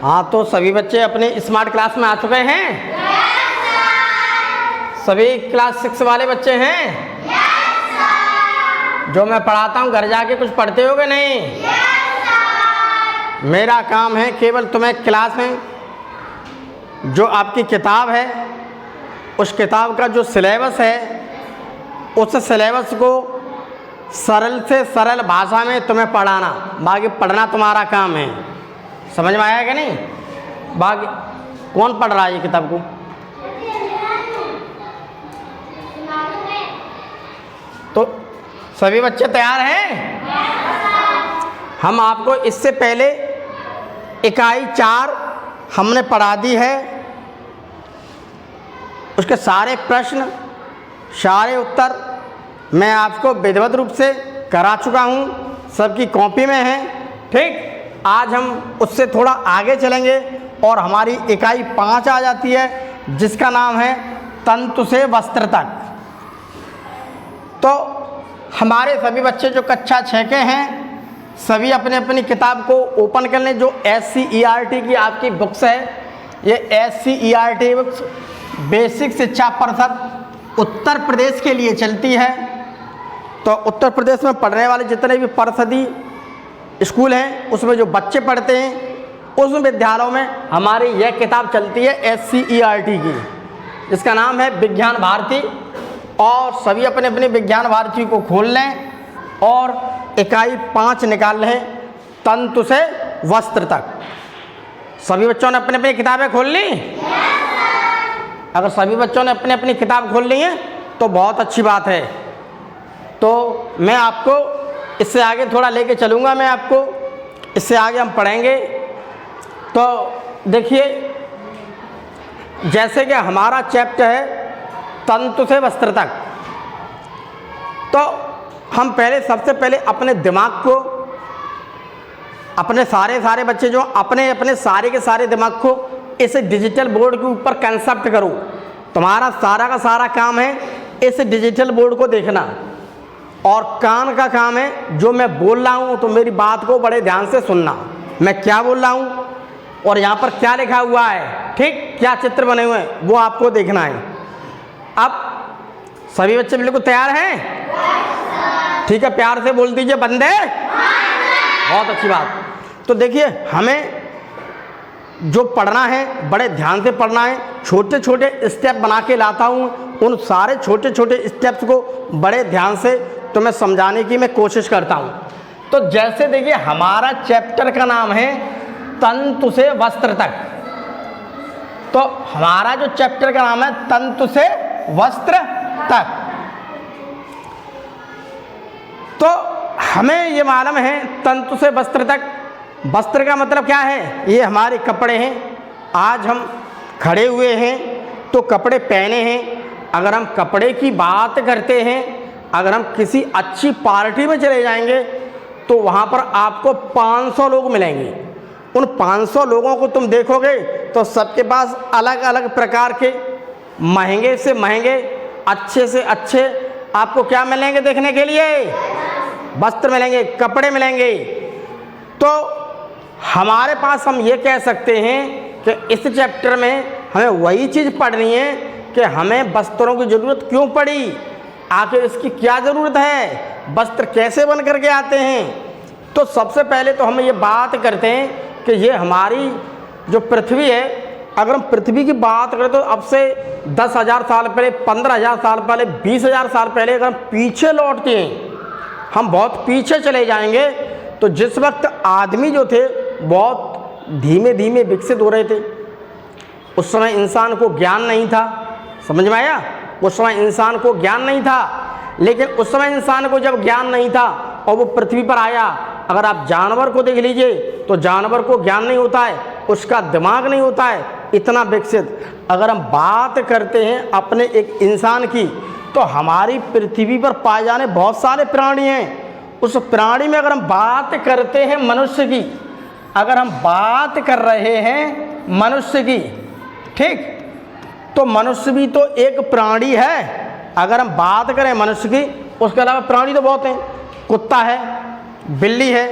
हाँ, तो सभी बच्चे अपने स्मार्ट क्लास में आ चुके हैं? सभी क्लास 6 वाले बच्चे हैं? जो मैं पढ़ाता हूँ घर जाके कुछ पढ़ते होगे नहीं? मेरा काम है केवल तुम्हें क्लास में जो आपकी किताब है उस किताब का जो सिलेबस है उस सिलेबस को सरल से सरल भाषा में तुम्हें पढ़ाना, बाकी पढ़ना तुम्हारा काम है। समझ में आया कि नहीं? बाकी कौन पढ़ रहा है ये किताब को? तो सभी बच्चे तैयार हैं? हम आपको इससे पहले इकाई 4 हमने पढ़ा दी है। उसके सारे प्रश्न, सारे उत्तर मैं आपको विधिवत रूप से करा चुका हूँ, सबकी कॉपी में है। ठीक, आज हम उससे थोड़ा आगे चलेंगे और हमारी इकाई 5 आ जाती है जिसका नाम है तंतु से वस्त्र तक। तो हमारे सभी बच्चे जो कक्षा 6 के हैं सभी अपने अपनी किताब को ओपन कर लें। जो SCERT की आपकी बुक्स है, ये SCERT बुक्स बेसिक शिक्षा परिषद उत्तर प्रदेश के लिए चलती है। तो उत्तर प्रदेश में पढ़ने वाले जितने भी परिषदी स्कूल हैं उसमें जो बच्चे पढ़ते हैं उस विद्यालयों में हमारी यह किताब चलती है SCERT की, जिसका नाम है विज्ञान भारती। और सभी अपने अपने विज्ञान भारती को खोल लें और इकाई 5 निकाल लें तंतु से वस्त्र तक। सभी बच्चों ने अपने अपनी किताबें खोल ली? अगर सभी बच्चों ने अपने अपनी किताब खोल ली है तो बहुत अच्छी बात है। तो मैं आपको इससे आगे थोड़ा लेके चलूँगा, मैं आपको इससे आगे हम पढ़ेंगे। तो देखिए, जैसे कि हमारा चैप्टर है तंतु से वस्त्र तक, तो हम पहले सबसे पहले अपने दिमाग को, अपने सारे बच्चे जो अपने अपने सारे के सारे दिमाग को इस डिजिटल बोर्ड के ऊपर कंसेप्ट करो। तुम्हारा सारा का सारा काम है इस डिजिटल बोर्ड को देखना, और कान का काम है जो मैं बोल रहा हूँ तो मेरी बात को बड़े ध्यान से सुनना, मैं क्या बोल रहा हूँ और यहाँ पर क्या लिखा हुआ है, ठीक, क्या चित्र बने हुए हैं वो आपको देखना है। अब सभी बच्चे बिल्कुल तैयार हैं? ठीक है, प्यार से बोल दीजिए बंदे। बहुत अच्छी बात। तो देखिए, हमें जो पढ़ना है बड़े ध्यान से पढ़ना है। छोटे छोटे स्टेप बना के लाता हूँ, उन सारे छोटे छोटे स्टेप्स को बड़े ध्यान से तुम्हें समझाने की मैं कोशिश करता हूँ। तो जैसे देखिए, हमारा चैप्टर का नाम है तंतु से वस्त्र तक। तो हमारा जो चैप्टर का नाम है तंतु से वस्त्र तक, तो हमें ये मालूम है तंतु से वस्त्र तक, वस्त्र का मतलब क्या है? ये हमारे कपड़े हैं। आज हम खड़े हुए हैं तो कपड़े पहने हैं। अगर हम कपड़े की बात करते हैं, अगर हम किसी अच्छी पार्टी में चले जाएंगे तो वहाँ पर आपको 500 लोग मिलेंगे। उन 500 लोगों को तुम देखोगे तो सबके पास अलग अलग प्रकार के महंगे से महंगे, अच्छे से अच्छे आपको क्या मिलेंगे देखने के लिए? वस्त्र मिलेंगे, कपड़े मिलेंगे। तो हमारे पास हम ये कह सकते हैं कि इस चैप्टर में हमें वही चीज़ पढ़नी है कि हमें वस्त्रों की ज़रूरत क्यों पड़ी, आखिर इसकी क्या ज़रूरत है, वस्त्र कैसे बन करके आते हैं। तो सबसे पहले तो हम ये बात करते हैं कि ये हमारी जो पृथ्वी है, अगर हम पृथ्वी की बात करें तो अब से 10,000 साल पहले, 15,000 साल पहले, 20,000 साल पहले अगर हम पीछे लौटते हैं, हम बहुत पीछे चले जाएंगे, तो जिस वक्त आदमी जो थे बहुत धीमे धीमे विकसित हो रहे थे। उस समय इंसान को ज्ञान नहीं था, समझ में आया? उस समय इंसान को ज्ञान नहीं था, लेकिन उस समय इंसान को जब ज्ञान नहीं था और वो पृथ्वी पर आया, अगर आप जानवर को देख लीजिए तो जानवर को ज्ञान नहीं होता है, उसका दिमाग नहीं होता है इतना विकसित। अगर हम बात करते हैं अपने एक इंसान की, तो हमारी पृथ्वी पर पाए जाने बहुत सारे प्राणी हैं। उस प्राणी में अगर हम बात करते हैं मनुष्य की, अगर हम बात कर रहे हैं मनुष्य की, ठीक, तो मनुष्य भी तो एक प्राणी है। अगर हम बात करें मनुष्य की, उसके अलावा प्राणी तो बहुत हैं। कुत्ता है, बिल्ली है,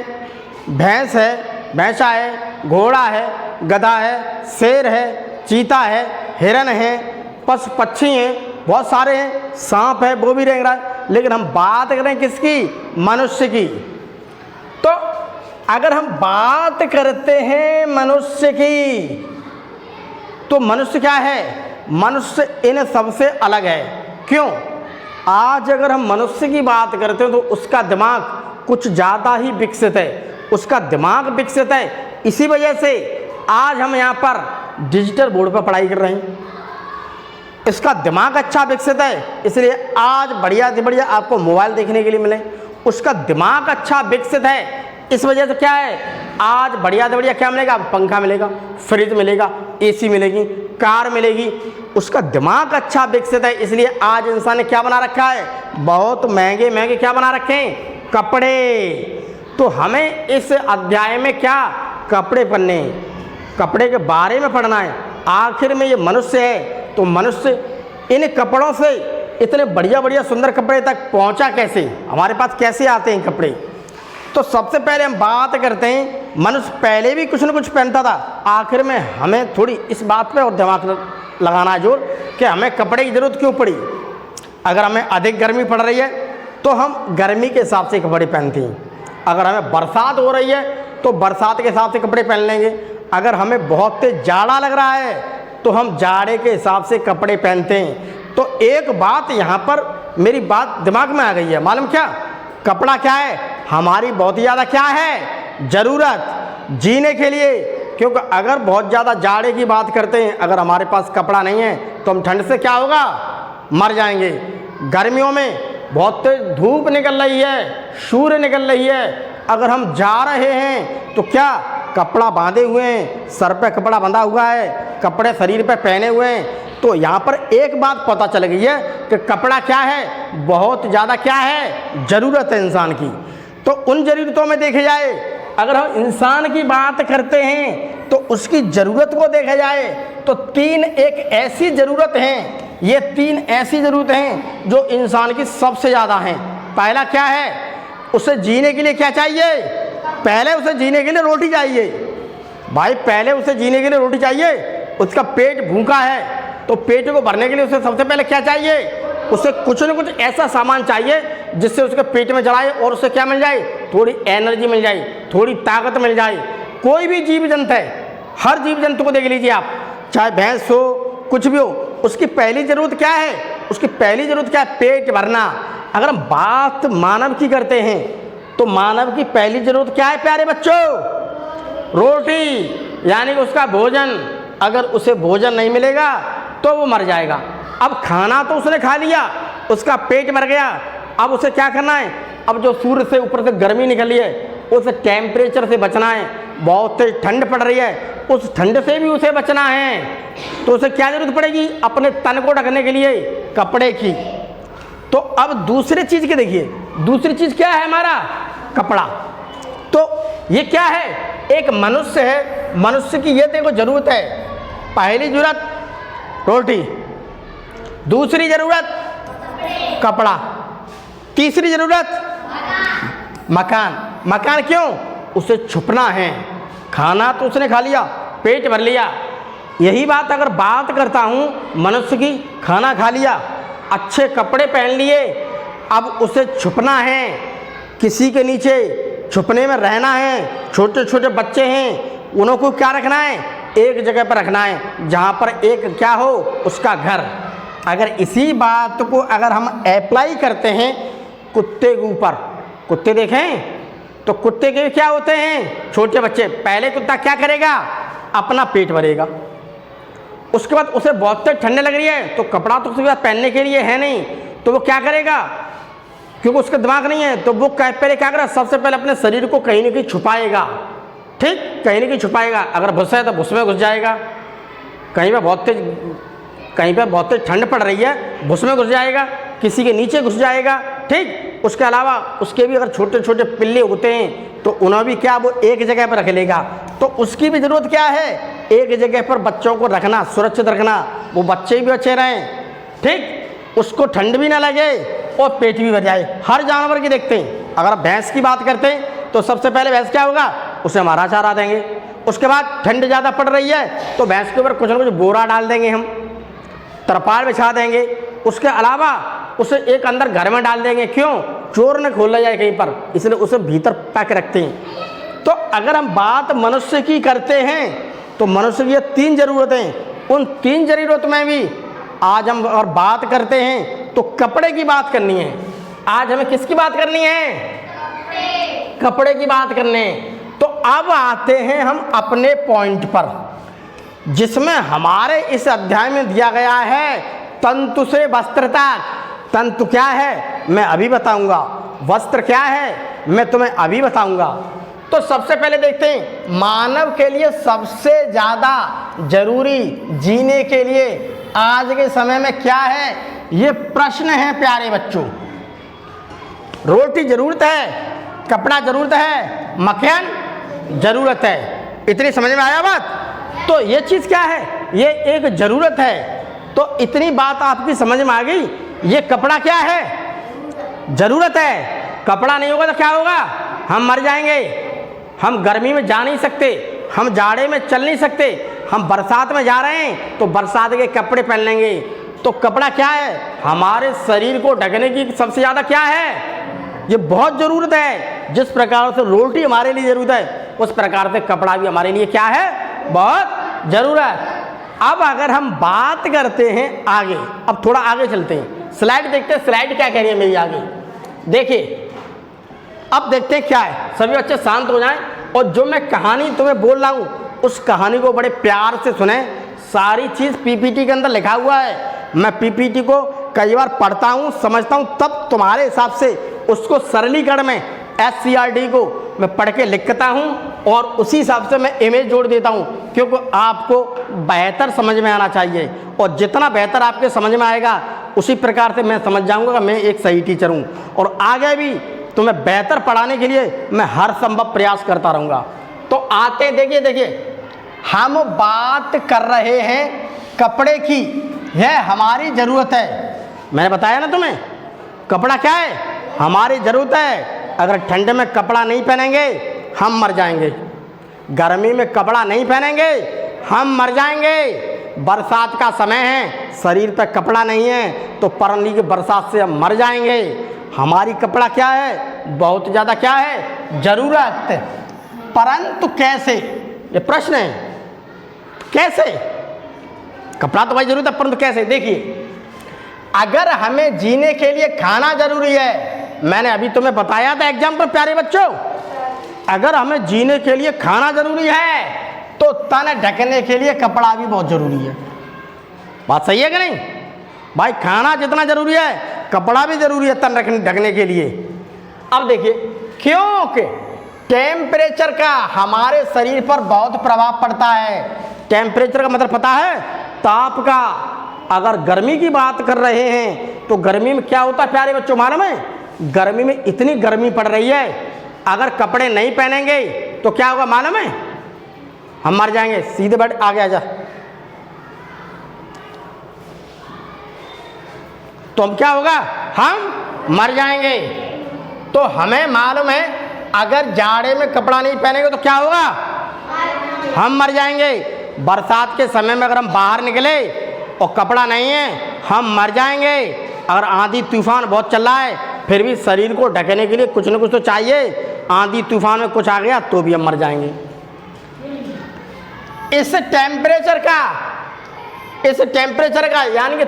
भैंस है, भैंसा है, घोड़ा है, गधा है, शेर है, चीता है, हिरन है, पशु पक्षी हैं, बहुत सारे हैं, सांप है, वो भी रह रहा है। लेकिन हम बात कर रहे हैं किसकी? मनुष्य की। तो अगर हम बात करते हैं मनुष्य की, तो मनुष्य क्या है? मनुष्य इन सबसे अलग है। क्यों? आज अगर हम मनुष्य की बात करते हैं तो उसका दिमाग कुछ ज़्यादा ही विकसित है, उसका दिमाग विकसित है। इसी वजह से आज हम यहाँ पर डिजिटल बोर्ड पर पढ़ाई कर रहे हैं। इसका दिमाग अच्छा विकसित है, इसलिए आज बढ़िया से बढ़िया आपको मोबाइल देखने के लिए मिले। उसका दिमाग अच्छा विकसित है, इस वजह से क्या है, आज बढ़िया से बढ़िया क्या मिलेगा? पंखा मिलेगा, फ्रिज मिलेगा, एसी मिलेगी, कार मिलेगी। उसका दिमाग अच्छा विकसित है, इसलिए आज इंसान ने क्या बना रखा है? बहुत महंगे महंगे क्या बना रखे हैं? कपड़े। तो हमें इस अध्याय में क्या कपड़े पहनने हैं, कपड़े के बारे में पढ़ना है। आखिर में ये मनुष्य है, तो मनुष्य इन कपड़ों से इतने बढ़िया बढ़िया सुंदर कपड़े तक पहुंचा कैसे? हमारे पास कैसे आते हैं कपड़े? तो सबसे पहले हम बात करते हैं, मनुष्य पहले भी कुछ न कुछ पहनता था। आखिर में हमें थोड़ी इस बात पे और दिमाग लगाना है जोर कि हमें कपड़े की ज़रूरत क्यों पड़ी। अगर हमें अधिक गर्मी पड़ रही है तो हम गर्मी के हिसाब से कपड़े पहनते हैं। अगर हमें बरसात हो रही है तो बरसात के हिसाब से कपड़े पहन लेंगे। अगर हमें बहुत तेज जाड़ा लग रहा है तो हम जाड़े के हिसाब से कपड़े पहनते हैं। तो एक बात यहाँ पर मेरी बात दिमाग में आ गई है, मालूम क्या? कपड़ा क्या है? हमारी बहुत ज़्यादा क्या है? ज़रूरत जीने के लिए। क्योंकि अगर बहुत ज़्यादा जाड़े की बात करते हैं, अगर हमारे पास कपड़ा नहीं है तो हम ठंड से क्या होगा? मर जाएंगे। गर्मियों में बहुत तेज धूप निकल रही है, सूर्य निकल रही है, अगर हम जा रहे हैं तो क्या कपड़ा बांधे हुए हैं, सर पे कपड़ा बंधा हुआ है, कपड़े शरीर पे पहने हुए हैं। तो यहाँ पर एक बात पता चल गई है कि कपड़ा क्या है? बहुत ज़्यादा क्या है? ज़रूरत है इंसान की। तो उन ज़रूरतों में देखे जाए, अगर हम इंसान की बात करते हैं तो उसकी ज़रूरत को देखा जाए तो तीन एक ऐसी ज़रूरत हैं, ये तीन ऐसी ज़रूरत हैं जो इंसान की सबसे ज़्यादा हैं। पहला क्या है? उसे जीने के लिए क्या चाहिए? पहले उसे जीने के लिए रोटी चाहिए भाई, पहले उसे जीने के लिए रोटी चाहिए। उसका पेट भूखा है तो पेट को भरने के लिए उसे सबसे पहले क्या चाहिए? उसे कुछ न कुछ ऐसा सामान चाहिए जिससे उसके पेट में चढ़ाए और उसे क्या मिल जाए? थोड़ी एनर्जी मिल जाए, थोड़ी ताकत मिल जाए। कोई भी जीव जंतु है, हर जीव जंतु को देख लीजिए आप, चाहे भैंस हो कुछ भी हो, उसकी पहली ज़रूरत क्या है? उसकी पहली ज़रूरत क्या है? पेट भरना। अगर हम बात मानव की करते हैं तो मानव की पहली ज़रूरत क्या है प्यारे बच्चों? रोटी, यानी कि उसका भोजन। अगर उसे भोजन नहीं मिलेगा तो वो मर जाएगा। अब खाना तो उसने खा लिया, उसका पेट मर गया, अब उसे क्या करना है? अब जो सूर्य से ऊपर से गर्मी निकली है उस टेम्परेचर से बचना है। बहुत तेज ठंड पड़ रही है, उस ठंड से भी उसे बचना है। तो उसे क्या ज़रूरत पड़ेगी? अपने तन को ढकने के लिए कपड़े की। तो अब दूसरी चीज़ की देखिए, दूसरी चीज़ क्या है? हमारा कपड़ा। तो ये क्या है? एक मनुष्य है, मनुष्य की ये देखो ज़रूरत है। पहली ज़रूरत रोटी, दूसरी ज़रूरत कपड़ा, तीसरी ज़रूरत मकान। मकान क्यों? उसे छुपना है। खाना तो उसने खा लिया, पेट भर लिया। यही बात अगर बात करता हूँ मनुष्य की, खाना खा लिया, अच्छे कपड़े पहन लिए, अब उसे छुपना है, किसी के नीचे छुपने में रहना है। छोटे छोटे बच्चे हैं, उनको क्या रखना है? एक जगह पर रखना है जहाँ पर एक क्या हो? उसका घर। अगर इसी बात को अगर हम अप्लाई करते हैं कुत्ते के ऊपर, कुत्ते देखें तो कुत्ते के क्या होते हैं? छोटे बच्चे। पहले कुत्ता क्या करेगा? अपना पेट भरेगा, उसके बाद उसे बहुत ठंड लग रही है तो कपड़ा तो उसके बाद पहनने के लिए है नहीं, तो वो क्या करेगा? क्योंकि उसका दिमाग नहीं है तो वो पहले क्या करेगा? सबसे पहले अपने शरीर को कहीं न कहीं छुपाएगा। ठीक, कहीं न कहीं छुपाएगा। अगर भूस है तो भूस में घुस जाएगा, कहीं पे बहुत तेज ठंड पड़ रही है भूस में घुस जाएगा, किसी के नीचे घुस जाएगा। ठीक, उसके अलावा उसके भी अगर छोटे छोटे पिल्ले होते हैं तो उन्हें भी क्या वो एक जगह पर रख लेगा। तो उसकी भी ज़रूरत क्या है? एक जगह पर बच्चों को रखना, सुरक्षित रखना, वो बच्चे भी अच्छे रहें। ठीक, उसको ठंड भी ना लगे और पेट भी भर जाए। हर जानवर की देखते हैं अगर आप भैंस की बात करते हैं तो सबसे पहले भैंस क्या होगा, उसे हम हरा चारा देंगे। उसके बाद ठंड ज़्यादा पड़ रही है तो भैंस के ऊपर कुछ ना कुछ बोरा डाल देंगे, हम तरपाल बिछा देंगे। उसके अलावा उसे एक अंदर घर में डाल देंगे, क्यों, चोर न खोला जाए कहीं पर, इसलिए उसे भीतर पैक रखते हैं। तो अगर हम बात मनुष्य की करते हैं तो मनुष्य की ये 3 ज़रूरतें, उन 3 ज़रूरत में भी आज हम और बात करते हैं तो कपड़े की बात करनी है। आज हमें किसकी बात करनी है, कपड़े की बात करनी है। तो अब आते हैं हम अपने पॉइंट पर, जिसमें हमारे इस अध्याय में दिया गया है तंतु से वस्त्र तक। तंतु क्या है मैं अभी बताऊंगा, वस्त्र क्या है मैं तुम्हें अभी बताऊंगा। तो सबसे पहले देखते हैं मानव के लिए सबसे ज़्यादा जरूरी जीने के लिए आज के समय में क्या है, ये प्रश्न है प्यारे बच्चों। रोटी जरूरत है, कपड़ा जरूरत है, मकान जरूरत है, इतनी समझ में आया बात। तो ये चीज़ क्या है, ये एक ज़रूरत है। तो इतनी बात आपकी समझ में आ गई। ये कपड़ा क्या है, ज़रूरत है। कपड़ा नहीं होगा तो क्या होगा, हम मर जाएंगे। हम गर्मी में जा नहीं सकते, हम जाड़े में चल नहीं सकते, हम बरसात में जा रहे हैं तो बरसात के कपड़े पहन लेंगे। तो कपड़ा क्या है, हमारे शरीर को ढकने की सबसे ज़्यादा क्या है, ये बहुत ज़रूरत है। जिस प्रकार से रोटी हमारे लिए ज़रूरत है उस प्रकार से कपड़ा भी हमारे लिए क्या है, बहुत ज़रूरत। अब अगर हम बात करते हैं आगे, अब थोड़ा आगे चलते हैं, स्लाइड देखते हैं, स्लाइड क्या कह रही है मेरी आगे। देखिए अब देखते हैं क्या है। सभी बच्चे शांत हो जाएं और जो मैं कहानी तुम्हें बोल रहा हूँ उस कहानी को बड़े प्यार से सुने। सारी चीज़ पीपीटी के अंदर लिखा हुआ है। मैं पीपीटी को कई बार पढ़ता हूँ, समझता हूँ, तब तुम्हारे हिसाब से उसको सरलीकरण में SCRT को मैं पढ़ के लिखता हूँ और उसी हिसाब से मैं इमेज जोड़ देता हूँ, क्योंकि आपको बेहतर समझ में आना चाहिए। और जितना बेहतर आपके समझ में आएगा उसी प्रकार से मैं समझ जाऊँगा कि मैं एक सही टीचर हूँ और आगे भी तुम्हें बेहतर पढ़ाने के लिए मैं हर संभव प्रयास करता रहूँगा। तो आते हैं, देखिए हम बात कर रहे हैं कपड़े की, यह हमारी ज़रूरत है। मैंने बताया ना तुम्हें, कपड़ा क्या है, हमारी ज़रूरत है। अगर ठंड में कपड़ा नहीं पहनेंगे हम मर जाएंगे, गर्मी में कपड़ा नहीं पहनेंगे हम मर जाएंगे, बरसात का समय है, शरीर पर कपड़ा नहीं है तो परनी की बरसात से हम मर जाएंगे। हमारी कपड़ा क्या है, बहुत ज़्यादा क्या है, ज़रूरत। परंतु कैसे, ये प्रश्न है, कैसे? कपड़ा तो भाई जरूरत है, परंतु कैसे? देखिए अगर हमें जीने के लिए खाना जरूरी है, मैंने अभी तुम्हें बताया था एग्जाम पर प्यारे बच्चों, अगर हमें जीने के लिए खाना जरूरी है तो तन ढकने के लिए कपड़ा भी बहुत जरूरी है। बात सही है कि नहीं भाई? खाना जितना जरूरी है कपड़ा भी जरूरी है तन ढकने के लिए। अब देखिए क्योंकि टेम्परेचर का हमारे शरीर पर बहुत प्रभाव पड़ता है। टेम्परेचर का मतलब पता है, ताप का। अगर गर्मी की बात कर रहे हैं तो गर्मी में क्या होता है प्यारे बच्चों, मालूम है? गर्मी में इतनी गर्मी पड़ रही है, अगर कपड़े नहीं पहनेंगे तो क्या होगा मालूम है? हम मर जाएंगे। सीधे बैठ, आगे आ जा। तो हम क्या होगा, हम मर जाएंगे। तो हमें मालूम है अगर जाड़े में कपड़ा नहीं पहनेंगे तो क्या होगा, हम मर जाएंगे। बरसात के समय में अगर हम बाहर निकले और कपड़ा नहीं है हम मर जाएंगे। अगर आंधी तूफान बहुत चल रहा है फिर भी शरीर को ढकने के लिए कुछ न कुछ तो चाहिए। आंधी तूफान में कुछ आ गया तो भी हम मर जाएंगे। इस टेम्परेचर का यानी कि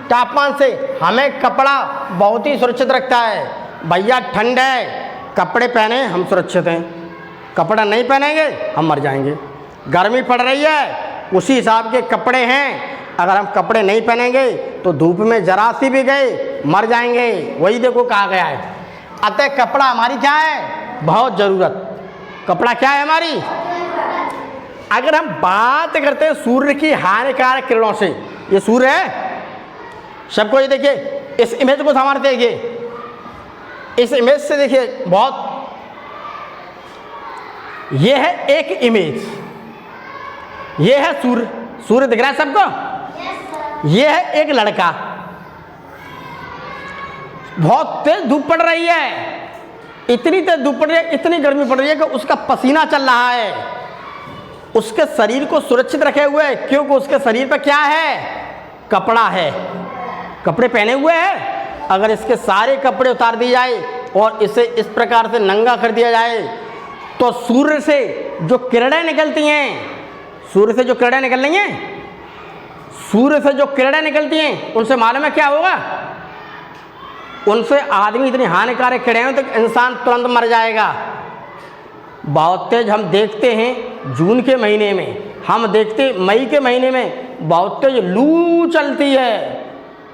तापमान से हमें कपड़ा बहुत ही सुरक्षित रखता है। भैया ठंड है, कपड़े पहने हम सुरक्षित हैं, कपड़ा नहीं पहनेंगे हम मर जाएंगे। गर्मी पड़ रही है, उसी हिसाब के कपड़े हैं, अगर हम कपड़े नहीं पहनेंगे तो धूप में जरा सी भी गए मर जाएंगे। वही देखो कहा गया है। अतः कपड़ा हमारी क्या है, बहुत ज़रूरत। कपड़ा क्या है हमारी। अगर हम बात करते हैं सूर्य की हानिकारक किरणों से, ये सूर्य है सबको, ये देखिए इस इमेज को संभाल देखिए, इस इमेज से देखिए बहुत, ये है एक इमेज, ये है सूर्य, सूर्य दिख रहा है सबको। ये है एक लड़का, बहुत तेज धूप पड़ रही है, इतनी तेज धूप पड़ रही है, इतनी गर्मी पड़ रही है कि उसका पसीना चल रहा है, उसके शरीर को सुरक्षित रखे हुए है, क्योंकि उसके शरीर पर क्या है, कपड़ा है, कपड़े पहने हुए हैं। अगर इसके सारे कपड़े उतार दिए जाए और इसे इस प्रकार से नंगा कर दिया जाए तो सूर्य से जो किरणें निकलती हैं, सूर्य से जो किरणें निकल रही हैं, सूर्य से जो किरणें निकलती हैं उनसे मालूम है क्या होगा, उनसे आदमी इतनी हानिकारक किरणें तो इंसान तुरंत मर जाएगा। बहुत तेज हम देखते हैं जून के महीने में, हम देखते मई के महीने में बहुत तेज लू चलती है,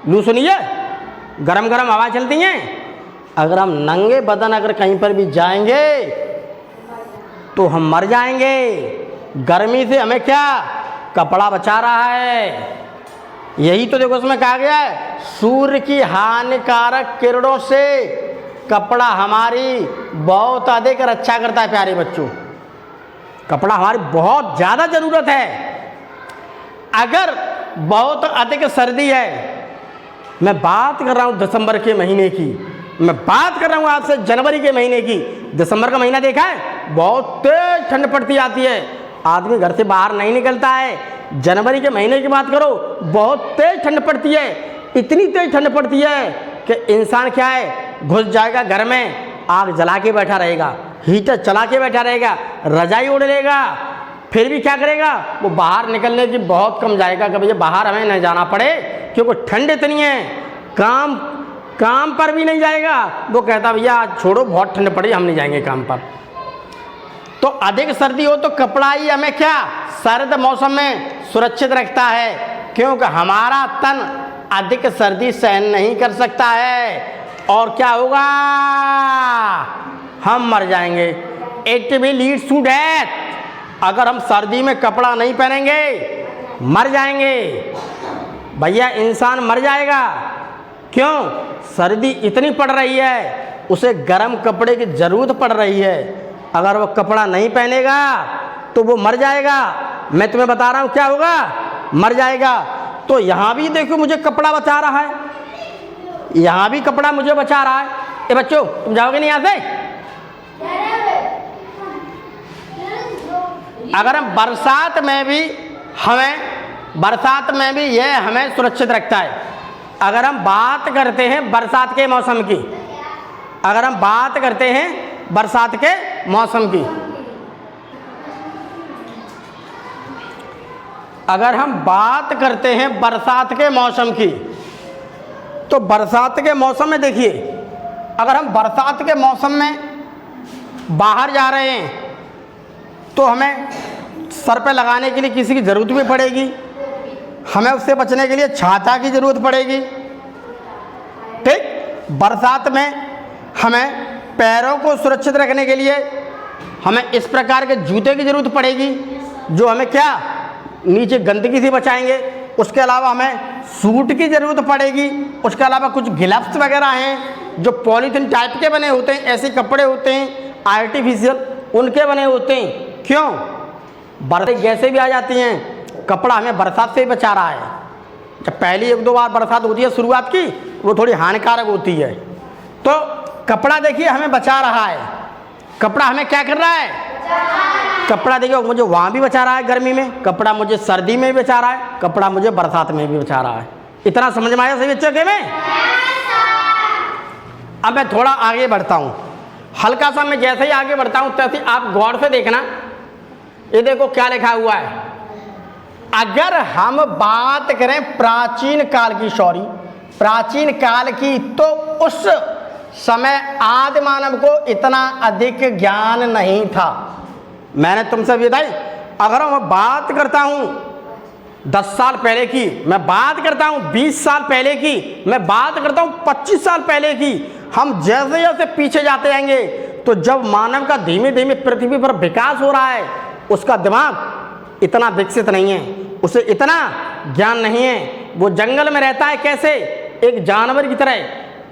लू सुनिए, गरम गरम हवा चलती हैं। अगर हम नंगे बदन अगर कहीं पर भी जाएंगे तो हम मर जाएंगे। गर्मी से हमें क्या, कपड़ा बचा रहा है। यही तो देखो उसमें कहा गया है, सूर्य की हानिकारक किरणों से कपड़ा हमारी बहुत अधिक रक्षा करता है। प्यारे बच्चों, कपड़ा हमारी बहुत ज़्यादा ज़रूरत है। अगर बहुत अधिक सर्दी है, मैं बात कर रहा हूँ दिसंबर के महीने की, मैं बात कर रहा हूँ आज से जनवरी के महीने की। दिसंबर का महीना देखा है, बहुत तेज ठंड पड़ती आती है, आदमी घर से बाहर नहीं निकलता है। जनवरी के महीने की बात करो, बहुत तेज ठंड पड़ती है, इतनी तेज ठंड पड़ती है कि इंसान क्या है, घुस जाएगा घर में, आग जला के बैठा रहेगा, हीटर चला के बैठा रहेगा, रजाई ओढ़ लेगा, फिर भी क्या करेगा, वो बाहर निकलने की बहुत कम जाएगा कि भैया बाहर हमें नहीं जाना पड़े, क्योंकि ठंड इतनी है। काम पर भी नहीं जाएगा, वो कहता भैया आज छोड़ो बहुत ठंड पड़ी, हम नहीं जाएंगे काम पर। तो अधिक सर्दी हो तो कपड़ा ही हमें क्या, सर्द मौसम में सुरक्षित रखता है, क्योंकि हमारा तन अधिक सर्दी सहन नहीं कर सकता है और क्या होगा, हम मर जाएंगे। It will lead to death. अगर हम सर्दी में कपड़ा नहीं पहनेंगे मर जाएंगे भैया, इंसान मर जाएगा। क्यों, सर्दी इतनी पड़ रही है, उसे गर्म कपड़े की ज़रूरत पड़ रही है। अगर वो कपड़ा नहीं पहनेगा तो वो मर जाएगा। मैं तुम्हें बता रहा हूँ क्या होगा, मर जाएगा। तो यहाँ भी देखो मुझे कपड़ा बचा रहा है, यहाँ भी कपड़ा मुझे बचा रहा है। ए बच्चों, तुम जाओगे नहीं यहाँ से? अगर हम बरसात में भी यह हमें सुरक्षित रखता है। अगर हम बात करते हैं बरसात के मौसम की, अगर हम बात करते हैं बरसात के मौसम की, अगर हम बात करते हैं बरसात के मौसम की, तो बरसात के मौसम में देखिए, अगर हम बरसात के मौसम में बाहर जा रहे हैं तो हमें सर पे लगाने के लिए किसी की ज़रूरत भी पड़ेगी, हमें उससे बचने के लिए छाता की ज़रूरत पड़ेगी। ठीक, बरसात में हमें पैरों को सुरक्षित रखने के लिए हमें इस प्रकार के जूते की ज़रूरत पड़ेगी जो हमें क्या, नीचे गंदगी से बचाएंगे। उसके अलावा हमें सूट की ज़रूरत पड़ेगी। उसके अलावा कुछ ग्लव्स वगैरह हैं जो पॉलीथीन टाइप के बने होते हैं, ऐसे कपड़े होते हैं आर्टिफिशियल, उनके बने होते हैं। क्यों, बरसात गैसें भी आ जाती हैं, कपड़ा हमें बरसात से ही बचा रहा है। जब पहली एक दो बार बरसात होती है शुरुआत की, वो थोड़ी हानिकारक होती है, तो कपड़ा देखिए हमें बचा रहा है। कपड़ा हमें क्या कर रहा है, कपड़ा देखिए मुझे वहाँ भी बचा रहा है गर्मी में, कपड़ा मुझे सर्दी में भी बचा रहा है, कपड़ा मुझे बरसात में भी बचा रहा है। इतना समझ में आया सभी बच्चों के में? अब मैं थोड़ा आगे बढ़ता हूँ, हल्का सा मैं जैसे ही आगे बढ़ता हूँ तैसे आप गौर से देखना। ये देखो क्या लिखा हुआ है। अगर हम बात करें प्राचीन काल की, प्राचीन काल की, तो उस समय आदि मानव को इतना अधिक ज्ञान नहीं था। मैंने तुमसे बताई, अगर मैं बात करता हूँ 10 साल पहले की, मैं बात करता हूँ 20 साल पहले की, मैं बात करता हूँ 25 साल पहले की, हम जैसे जैसे पीछे जाते जाएंगे तो जब मानव का धीमे धीमे पृथ्वी पर विकास हो रहा है, उसका दिमाग इतना विकसित नहीं है, उसे इतना ज्ञान नहीं है। वो जंगल में रहता है कैसे, एक जानवर की तरह,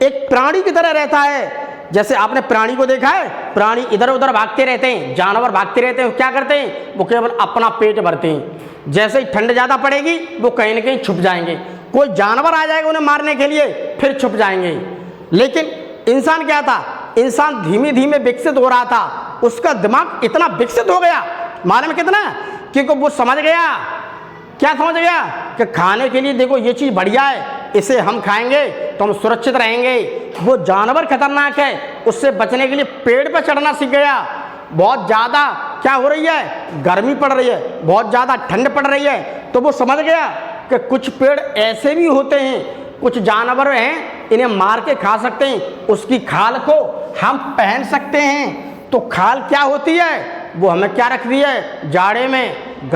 एक प्राणी की तरह रहता है। जैसे आपने प्राणी को देखा है, प्राणी इधर उधर भागते रहते हैं, जानवर भागते रहते हैं, क्या करते हैं, वो केवल अपना पेट भरते हैं। जैसे ही ठंड ज़्यादा पड़ेगी वो कहीं ना कहीं छुप जाएंगे, कोई जानवर आ जाएगा उन्हें मारने के लिए, फिर छुप जाएंगे। लेकिन इंसान क्या था, इंसान धीमे धीमे विकसित हो रहा था, उसका दिमाग इतना विकसित हो गया, मालूम है कितना, क्योंकि वो समझ गया, क्या समझ गया कि खाने के लिए देखो ये चीज़ बढ़िया है, इसे हम खाएंगे तो हम सुरक्षित रहेंगे। वो जानवर खतरनाक है, उससे बचने के लिए पेड़ पर चढ़ना सीख गया। बहुत ज़्यादा क्या हो रही है, गर्मी पड़ रही है, बहुत ज़्यादा ठंड पड़ रही है, तो वो समझ गया कि कुछ पेड़ ऐसे भी होते हैं, कुछ जानवर हैं इन्हें मार के खा सकते हैं, उसकी खाल को हम पहन सकते हैं। तो खाल क्या होती है, वो हमें क्या रखती है, जाड़े में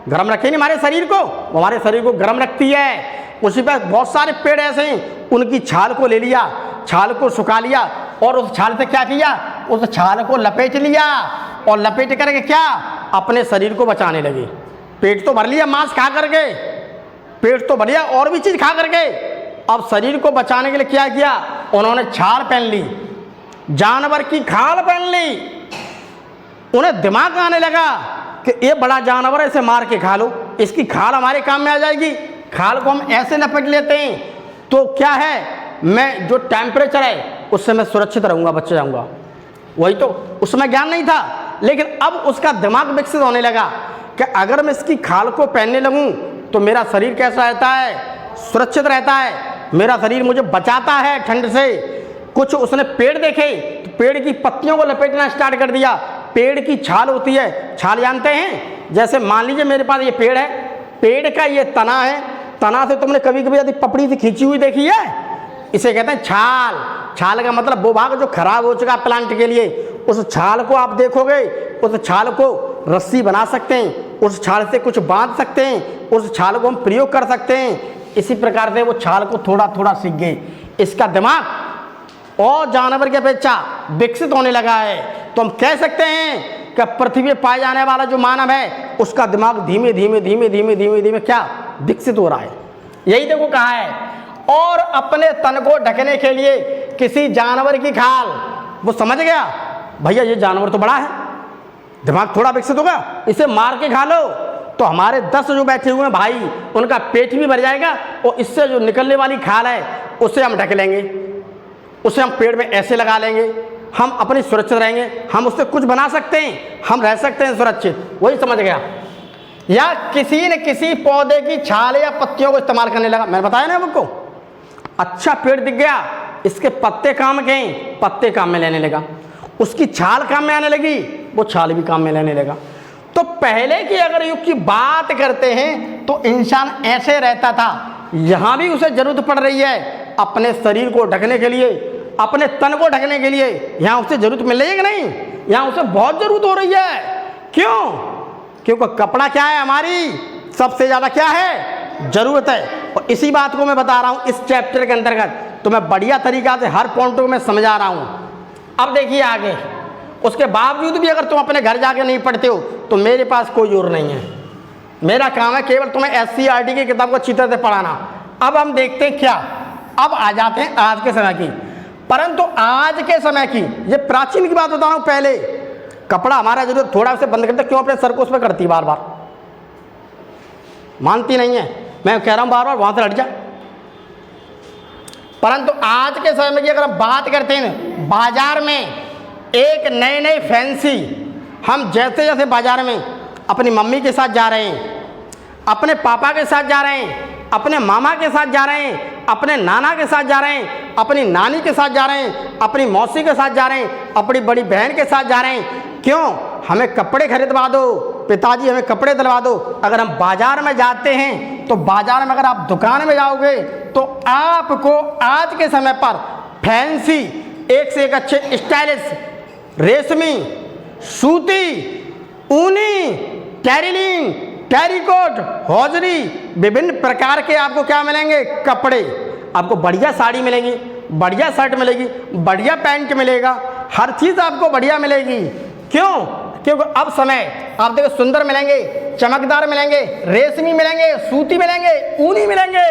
गरम रखे नहीं हमारे शरीर को, वो हमारे शरीर को गरम रखती है। उसी पर बहुत सारे पेड़ ऐसे हैं, उनकी छाल को ले लिया, छाल को सुखा लिया और उस छाल से क्या किया, उस छाल को लपेट लिया और लपेट करके क्या, अपने शरीर को बचाने लगे। पेट तो भर लिया मांस खा करके, पेट तो भर लिया और भी चीज़ खा करके, अब शरीर को बचाने के लिए क्या किया, उन्होंने छाल पहन ली, जानवर की खाल पहन ली। उन्हें दिमाग आने लगा कि ये बड़ा जानवर है, इसे मार के खा लो, इसकी खाल हमारे काम में आ जाएगी, खाल को हम ऐसे लपेट लेते हैं तो क्या है, मैं जो टेम्परेचर है उससे मैं सुरक्षित रहूँगा, बच जाऊँगा। वही तो, उसमें ज्ञान नहीं था, लेकिन अब उसका दिमाग विकसित होने लगा कि अगर मैं इसकी खाल को पहनने लगूँ तो मेरा शरीर कैसा रहता है, सुरक्षित रहता है, मेरा शरीर मुझे बचाता है ठंड से। कुछ उसने पेड़ देखे तो पेड़ की पत्तियों को लपेटना स्टार्ट कर दिया। पेड़ की छाल होती है, छाल जानते हैं, जैसे मान लीजिए मेरे पास ये पेड़ है, पेड़ का ये तना है, तना से तुमने कभी कभी यदि पपड़ी से खींची हुई देखी है, इसे कहते हैं छाल। छाल का मतलब वो भाग जो खराब हो चुका प्लांट के लिए, उस छाल को आप देखोगे, उस छाल को रस्सी बना सकते हैं, उस छाल से कुछ बांध सकते हैं, उस छाल को हम प्रयोग कर सकते हैं। इसी प्रकार से वो छाल को थोड़ा थोड़ा सीख गए। इसका दिमाग और जानवर की अपेक्षा विकसित होने लगा है। तो हम कह सकते हैं कि पृथ्वी पर पाए जाने वाला जो मानव है, उसका दिमाग धीमे धीमे धीमे धीमे धीमे धीमे क्या विकसित हो रहा है। यही देखो कहा है, और अपने तन को ढकने के लिए किसी जानवर की खाल, वो समझ गया भैया ये जानवर तो बड़ा है, दिमाग थोड़ा विकसित होगा, इसे मार के खा लो तो हमारे 10 जो बैठे हुए हैं भाई, उनका पेट भी भर जाएगा और इससे जो निकलने वाली खाल है उसे हम ढक लेंगे, उसे हम पेड़ में ऐसे लगा लेंगे, हम अपनी सुरक्षित रहेंगे, हम उससे कुछ बना सकते हैं, हम रह सकते हैं सुरक्षित। वही समझ गया। या किसी न किसी पौधे की छाल या पत्तियों को इस्तेमाल करने लगा। मैंने बताया ना आपको, अच्छा पेड़ दिख गया, इसके पत्ते काम के, पत्ते काम में लेने लगा, उसकी छाल काम में आने लगी, वो छाल भी काम में लेने लगा। तो पहले की अगर युग की बात करते हैं तो इंसान ऐसे रहता था। यहाँ भी उसे जरूरत पड़ रही है अपने शरीर को ढकने के लिए, अपने तन को ढकने के लिए। यहाँ उसे जरूरत मिल रही है कि नहीं, यहाँ उसे बहुत जरूरत हो रही है। क्यों? क्योंकि कपड़ा क्या है, हमारी सबसे ज़्यादा क्या है, जरूरत है। और इसी बात को मैं बता रहा हूँ इस चैप्टर के अंतर्गत, तो मैं बढ़िया तरीका से हर पॉइंट को मैं समझा रहा हूँ। अब देखिए आगे, उसके बावजूद भी अगर तुम अपने घर जाके नहीं पढ़ते हो तो मेरे पास कोई जोर नहीं है, मेरा काम है केवल तुम्हें SCERT की किताब को अच्छी तरह से पढ़ाना। अब हम देखते हैं क्या, अब आ जाते हैं आज के समय की। परंतु आज के समय की, ये प्राचीन की बात बता रहा हूँ। पहले कपड़ा हमारा जरूरत थोड़ा उसे बंद करते, क्यों अपने सर को उस पर करती बार बार, मानती नहीं है, मैं कह रहा हूँ बार बार वहाँ से हट जा। परंतु आज के समय में की अगर हम बात करते हैं, बाजार में एक नए नए फैंसी, हम जैसे जैसे बाजार में अपनी मम्मी के साथ जा रहे हैं, अपने पापा के साथ जा रहे हैं, अपने मामा के साथ जा रहे हैं, अपने नाना के साथ जा रहे हैं, अपनी नानी के साथ जा रहे हैं, अपनी मौसी के साथ जा रहे हैं, अपनी बड़ी बहन के साथ जा रहे हैं। क्यों? हमें कपड़े खरीदवा दो, पिताजी हमें कपड़े दिलवा दो। अगर हम बाजार में जाते हैं तो बाजार में अगर आप दुकान में जाओगे तो आपको आज के समय पर फैंसी, एक से एक अच्छे स्टाइलिश, रेशमी, सूती, ऊनी, टेरिलीन, टेरिकोट, हौजरी, विभिन्न प्रकार के आपको क्या मिलेंगे, कपड़े। आपको बढ़िया साड़ी मिलेगी, बढ़िया शर्ट मिलेगी, बढ़िया पैंट मिलेगा, हर चीज़ आपको बढ़िया मिलेगी। क्यों? क्योंकि अब समय आप देखो सुंदर मिलेंगे, चमकदार मिलेंगे, रेशमी मिलेंगे, सूती मिलेंगे, ऊनी मिलेंगे,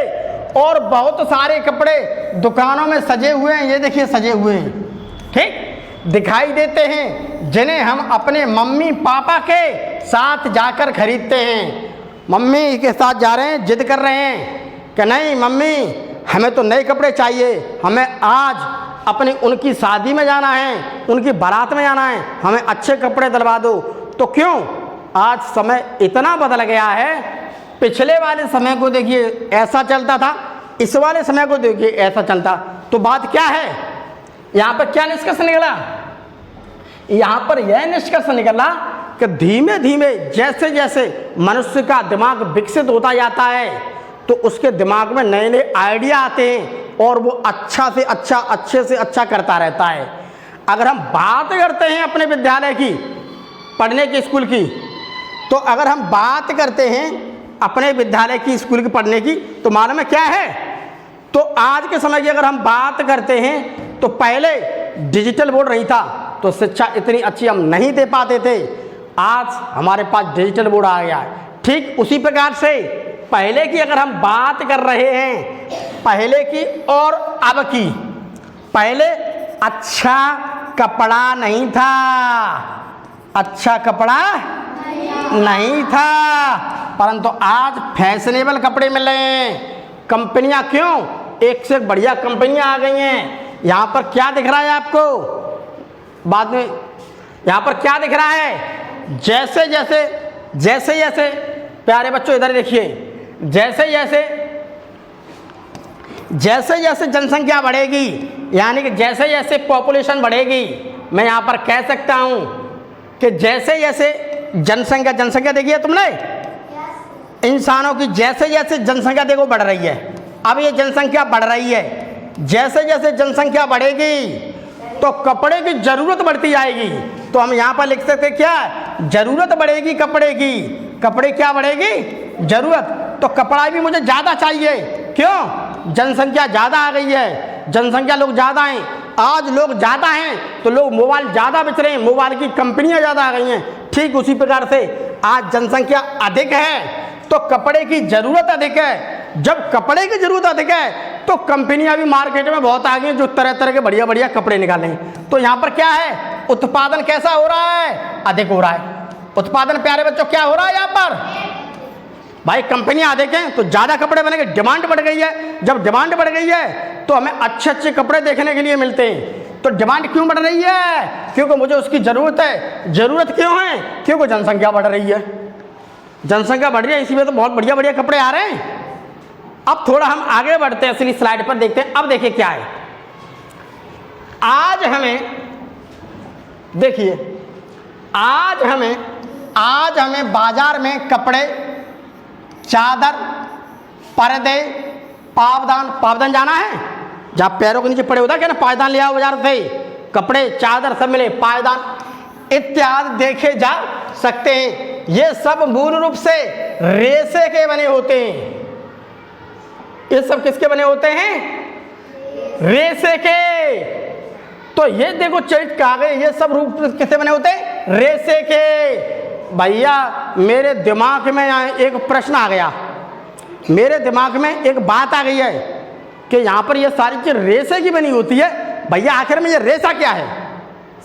और बहुत सारे कपड़े दुकानों में सजे हुए हैं। ये देखिए सजे हुए हैं, ठीक दिखाई देते हैं, जिन्हें हम अपने मम्मी पापा के साथ जाकर खरीदते हैं। मम्मी के साथ जा रहे हैं, जिद कर रहे हैं कि नहीं मम्मी हमें तो नए कपड़े चाहिए, हमें आज अपनी उनकी शादी में जाना है, उनकी बारात में जाना है, हमें अच्छे कपड़े दिलवा दो। तो क्यों? आज समय इतना बदल गया है। पिछले वाले समय को देखिए ऐसा चलता था, इस वाले समय को देखिए ऐसा चलता। तो बात क्या है, यहाँ पर क्या निष्कर्ष निकला? यहाँ पर यह निष्कर्ष निकला कि धीमे धीमे जैसे जैसे मनुष्य का दिमाग विकसित होता जाता है तो उसके दिमाग में नए नए आइडिया आते हैं और वो अच्छा से अच्छा, अच्छे से अच्छा करता रहता है। अगर हम बात करते हैं अपने विद्यालय की, पढ़ने की, स्कूल की, तो अगर हम बात करते हैं अपने विद्यालय की, स्कूल की पढ़ने की, तो मालूम है क्या है? तो आज के समय की अगर हम बात करते हैं तो पहले डिजिटल बोर्ड नहीं था तो शिक्षा इतनी अच्छी हम नहीं दे पाते थे। आज हमारे पास डिजिटल बोर्ड आ गया है। ठीक उसी प्रकार से पहले की अगर हम बात कर रहे हैं, पहले की और अब की, पहले अच्छा कपड़ा नहीं था, अच्छा कपड़ा नहीं था, परंतु आज फैशनेबल कपड़े मिल रहे हैं। कंपनियां, क्यों? एक से बढ़िया कंपनियां आ गई हैं। यहाँ पर क्या दिख रहा है आपको? बाद में यहाँ पर क्या दिख रहा है? जैसे जैसे प्यारे बच्चों इधर देखिए, जैसे जैसे जनसंख्या बढ़ेगी, यानी कि जैसे जैसे पॉपुलेशन बढ़ेगी, मैं यहाँ पर कह सकता हूँ कि जैसे जैसे जनसंख्या देखिए तुमने, इंसानों की जैसे जैसे जनसंख्या देखो बढ़ रही है। अब ये जनसंख्या बढ़ रही है, जैसे जैसे जनसंख्या बढ़ेगी तो कपड़े की जरूरत बढ़ती जाएगी। तो हम यहाँ पर लिख सकते क्या? जरूरत बढ़ेगी कपड़े की। कपड़े क्या बढ़ेगी? जरूरत। तो कपड़ा भी मुझे ज़्यादा चाहिए। क्यों? जनसंख्या ज़्यादा आ गई है, जनसंख्या लोग ज़्यादा हैं। आज लोग ज़्यादा हैं तो लोग मोबाइल ज़्यादा बेच रहे हैं, मोबाइल की कंपनियां ज़्यादा आ गई हैं। ठीक उसी प्रकार से आज जनसंख्या अधिक है तो कपड़े की ज़रूरत अधिक है। जब कपड़े की ज़रूरत अधिक है तो कंपनियां भी मार्केट में बहुत आ गई हैं जो तरह तरह के बढ़िया बढ़िया कपड़े निकालें। तो यहाँ पर क्या है? उत्पादन कैसा हो रहा है? अधिक हो रहा है। उत्पादन प्यारे बच्चों क्या हो रहा है यहाँ पर? भाई कंपनियां अधिक हैं तो ज़्यादा कपड़े बनेंगे, डिमांड बढ़ गई है। जब डिमांड बढ़ गई है तो हमें अच्छे अच्छे कपड़े देखने के लिए मिलते हैं। तो डिमांड क्यों बढ़ रही है? क्योंकि मुझे उसकी ज़रूरत है। ज़रूरत क्यों है? क्योंकि जनसंख्या बढ़ रही है। जनसंख्या बढ़ रही है, इसी में तो बहुत बढ़िया बढ़िया कपड़े आ रहे हैं। अब थोड़ा हम आगे बढ़ते हैं, असली स्लाइड पर देखते हैं। अब देखिए क्या है, आज हमें देखिए, आज हमें बाजार में कपड़े, चादर, पर्दे, पावदान जाना है, जहाँ पैरों के नीचे पड़े होता है क्या ना, पायदान ले आओ बाजार से। कपड़े, चादर सब मिले, पायदान इत्यादि देखे जा सकते हैं। ये सब मूल रूप से रेशे के बने होते हैं। ये सब किसके बने होते हैं? रेशे के। तो ये देखो चरित कागज, ये सब रूप किससे बने होते हैं? रेशे के। भैया मेरे दिमाग में एक प्रश्न आ गया, मेरे दिमाग में एक बात आ गई है कि यहाँ पर ये सारी चीज रेशे की बनी होती है। भैया आखिर में ये रेशा क्या है?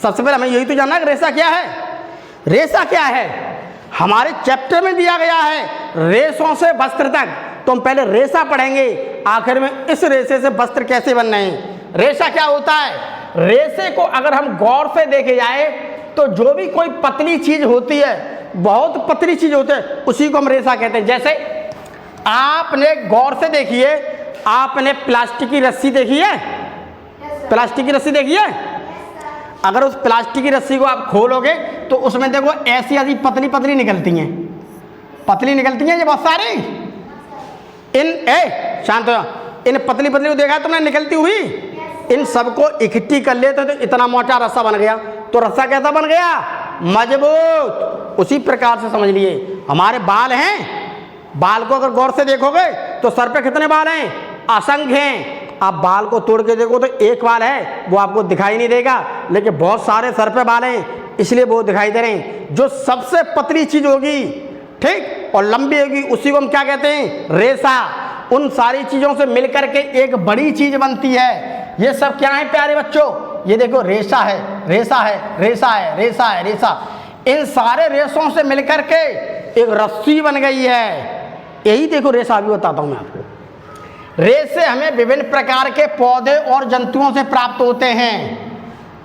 सबसे पहले हमें यही तो जानना है कि रेशा क्या है। रेशा क्या है? हमारे चैप्टर में दिया गया है रेशों से वस्त्र तक। तो हम पहले रेशा पढ़ेंगे, आखिर में इस रेशे से वस्त्र कैसे बन रहे हैं। रेशा क्या होता है? रेशे को अगर हम गौर से देखे जाए तो जो भी कोई पतली चीज होती है, बहुत पतली चीज होती है, उसी को हम रेशा कहते हैं। जैसे आपने गौर से देखिए, आपने प्लास्टिक की रस्सी देखी है? प्लास्टिक की रस्सी देखी है? अगर उस प्लास्टिक की रस्सी को आप खोलोगे तो उसमें देखो ऐसी ऐसी पतली पतली निकलती हैं, पतली निकलती हैं ये बहुत सारी। शांत हो, इन पतली पतली को देखा तुमने निकलती हुई? इन सबको इकट्ठी कर लेते तो इतना मोटा रस्सा बन गया। तो रस्सा कैसा बन गया? मजबूत। उसी प्रकार से समझ लिए हमारे बाल हैं, बाल को अगर गौर से देखोगे तो सर पे कितने बाल हैं? असंख्य हैं। आप बाल को तोड़ के देखो तो एक बाल है, वो आपको दिखाई नहीं देगा, लेकिन बहुत सारे सर पे बाल हैं इसलिए वो दिखाई दे रहे हैं। जो सबसे पतली चीज होगी, ठीक, और लंबी होगी, उसी को हम क्या कहते हैं? रेशा। उन सारी चीजों से मिलकर के एक बड़ी चीज बनती है। ये सब क्या है प्यारे बच्चों? ये देखो रेशा है, रेशा है, रेशा है, रेशा है, रेशा। इन सारे रेशों से मिलकर के एक रस्सी बन गई है। यही देखो रेशा, भी बताता हूं मैं आपको। रेशे हमें विभिन्न प्रकार के पौधे और जंतुओं से प्राप्त होते हैं।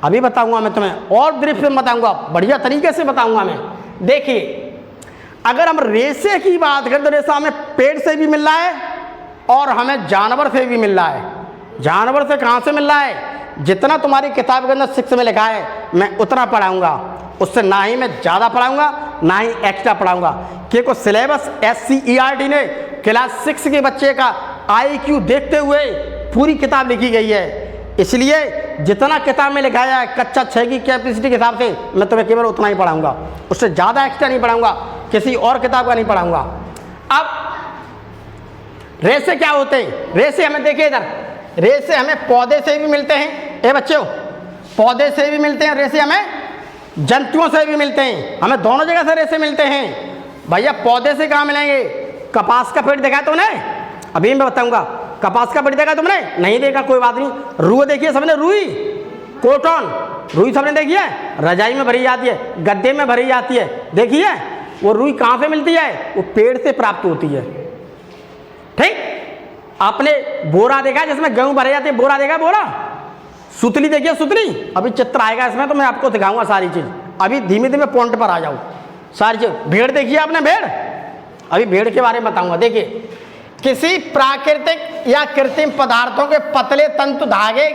अभी बताऊंगा मैं तुम्हें, और दृष्टि में बताऊंगा, बढ़िया तरीके से बताऊंगा मैं। देखिए, अगर हम रेशे की बात करें तो रेशा हमें पेड़ से भी मिल रहा है और हमें जानवर से भी मिल रहा है। जानवर से कहाँ से मिल रहा है? जितना तुम्हारी किताब के अंदर 6 में लिखा है मैं उतना पढ़ाऊंगा, उससे ना ही मैं ज़्यादा पढ़ाऊंगा ना ही एक्स्ट्रा पढ़ाऊंगा, क्योंकि सिलेबस SCERT ने क्लास 6 के बच्चे का IQ देखते हुए पूरी किताब लिखी गई है। इसलिए जितना किताब में लिखा है कक्षा 6 की कैपेसिटी के हिसाब से मैं तुम्हें केवल उतना ही पढ़ाऊंगा, उससे ज़्यादा एक्स्ट्रा नहीं पढ़ाऊंगा, किसी और किताब का नहीं पढ़ाऊंगा। अब रेशे क्या होते हैं? रेशे हमें देखिए इधर, रेशे हमें पौधे से भी मिलते हैं। ए बच्चों, पौधे से भी मिलते हैं रेशे, हमें जंतुओं से भी मिलते हैं, हमें दोनों जगह से रेशे मिलते हैं। भैया पौधे से कहाँ मिलेंगे? कपास का पेड़ देखा है तुमने? अभी मैं बताऊंगा। कपास का पेड़ देखा तुमने? नहीं देखा, कोई बात नहीं। रुई देखिए सबने? रुई, कॉटन, रुई सबने देखी है? रजाई में भरी जाती है, गद्दे में भरी जाती है, देखिए वो रुई कहाँ से मिलती है? वो पेड़ से प्राप्त होती है। ठीक, आपने बोरा देखा जिसमें गेहूं भरे जाते हैं? बोरा देखा? बोरा। सुतली देखिए, सुतली। अभी चित्र आएगा इसमें तो मैं आपको दिखाऊंगा सारी चीज। अभी धीमे धीमे पॉइंट पर आ जाऊं सारी चीज। भेड़ देखिए आपने? भेड़, अभी भेड़ के बारे में बताऊंगा। देखिए, किसी प्राकृतिक या कृत्रिम पदार्थों के पतले तंतु धागे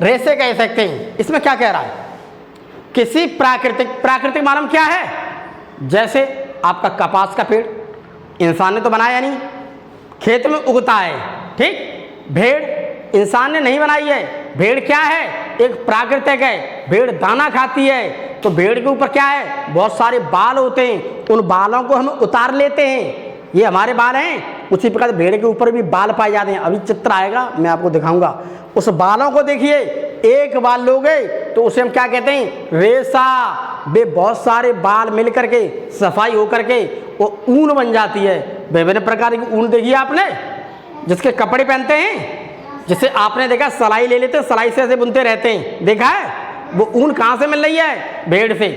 रेशे कह सकते हैं। इसमें क्या कह रहा है? किसी प्राकृतिक मालूम क्या है? जैसे आपका कपास का पेड़ इंसान ने तो बनाया नहीं, खेत में उगता है। ठीक, भेड़ इंसान ने नहीं बनाई है। भेड़ क्या है? एक प्राकृतिक है। भेड़ दाना खाती है, तो भेड़ के ऊपर क्या है? बहुत सारे बाल होते हैं, उन बालों को हम उतार लेते हैं। ये हमारे बाल हैं, उसी प्रकार भेड़ के ऊपर भी बाल पाए जाते हैं। अभी चित्र आएगा मैं आपको दिखाऊंगा। उस बालों को देखिए, एक बाल लोगे तो उसे हम क्या कहते हैं? रेशा। वे बहुत सारे बाल मिल करके सफाई हो करके वो ऊन बन जाती है। विभिन्न प्रकार की ऊन देखिए आपने, जिसके कपड़े पहनते हैं, जिसे आपने देखा सिलाई ले लेते हैं, सिलाई से ऐसे बुनते रहते हैं, देखा है? वो ऊन कहाँ से मिल रही है? भेड़ से।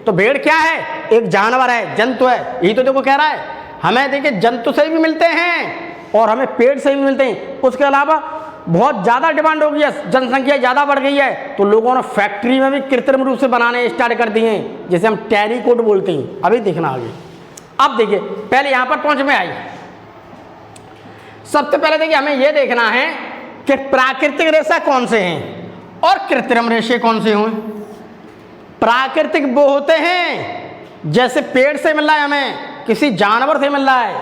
तो भेड़ क्या है? एक जानवर है, जंतु है। यही तो देखो कह रहा है, हमें देखिए जंतु से भी मिलते हैं और हमें पेड़ से भी मिलते हैं। उसके अलावा बहुत ज़्यादा डिमांड हो गई है, जनसंख्या ज़्यादा बढ़ गई है, तो लोगों ने फैक्ट्री में भी कृत्रिम रूप से बनाने स्टार्ट कर दिए हैं, जिसे हम टेरिकोट बोलते हैं। अभी देखना आगे। अब देखिए, पहले यहाँ पर पहुँच में आई। सबसे पहले देखिए हमें यह देखना है कि प्राकृतिक रेशा कौन से हैं और कृत्रिम रेशे कौन से हों। प्राकृतिक वो होते हैं जैसे पेड़ से मिल रहा है, हमें किसी जानवर से मिल रहा है।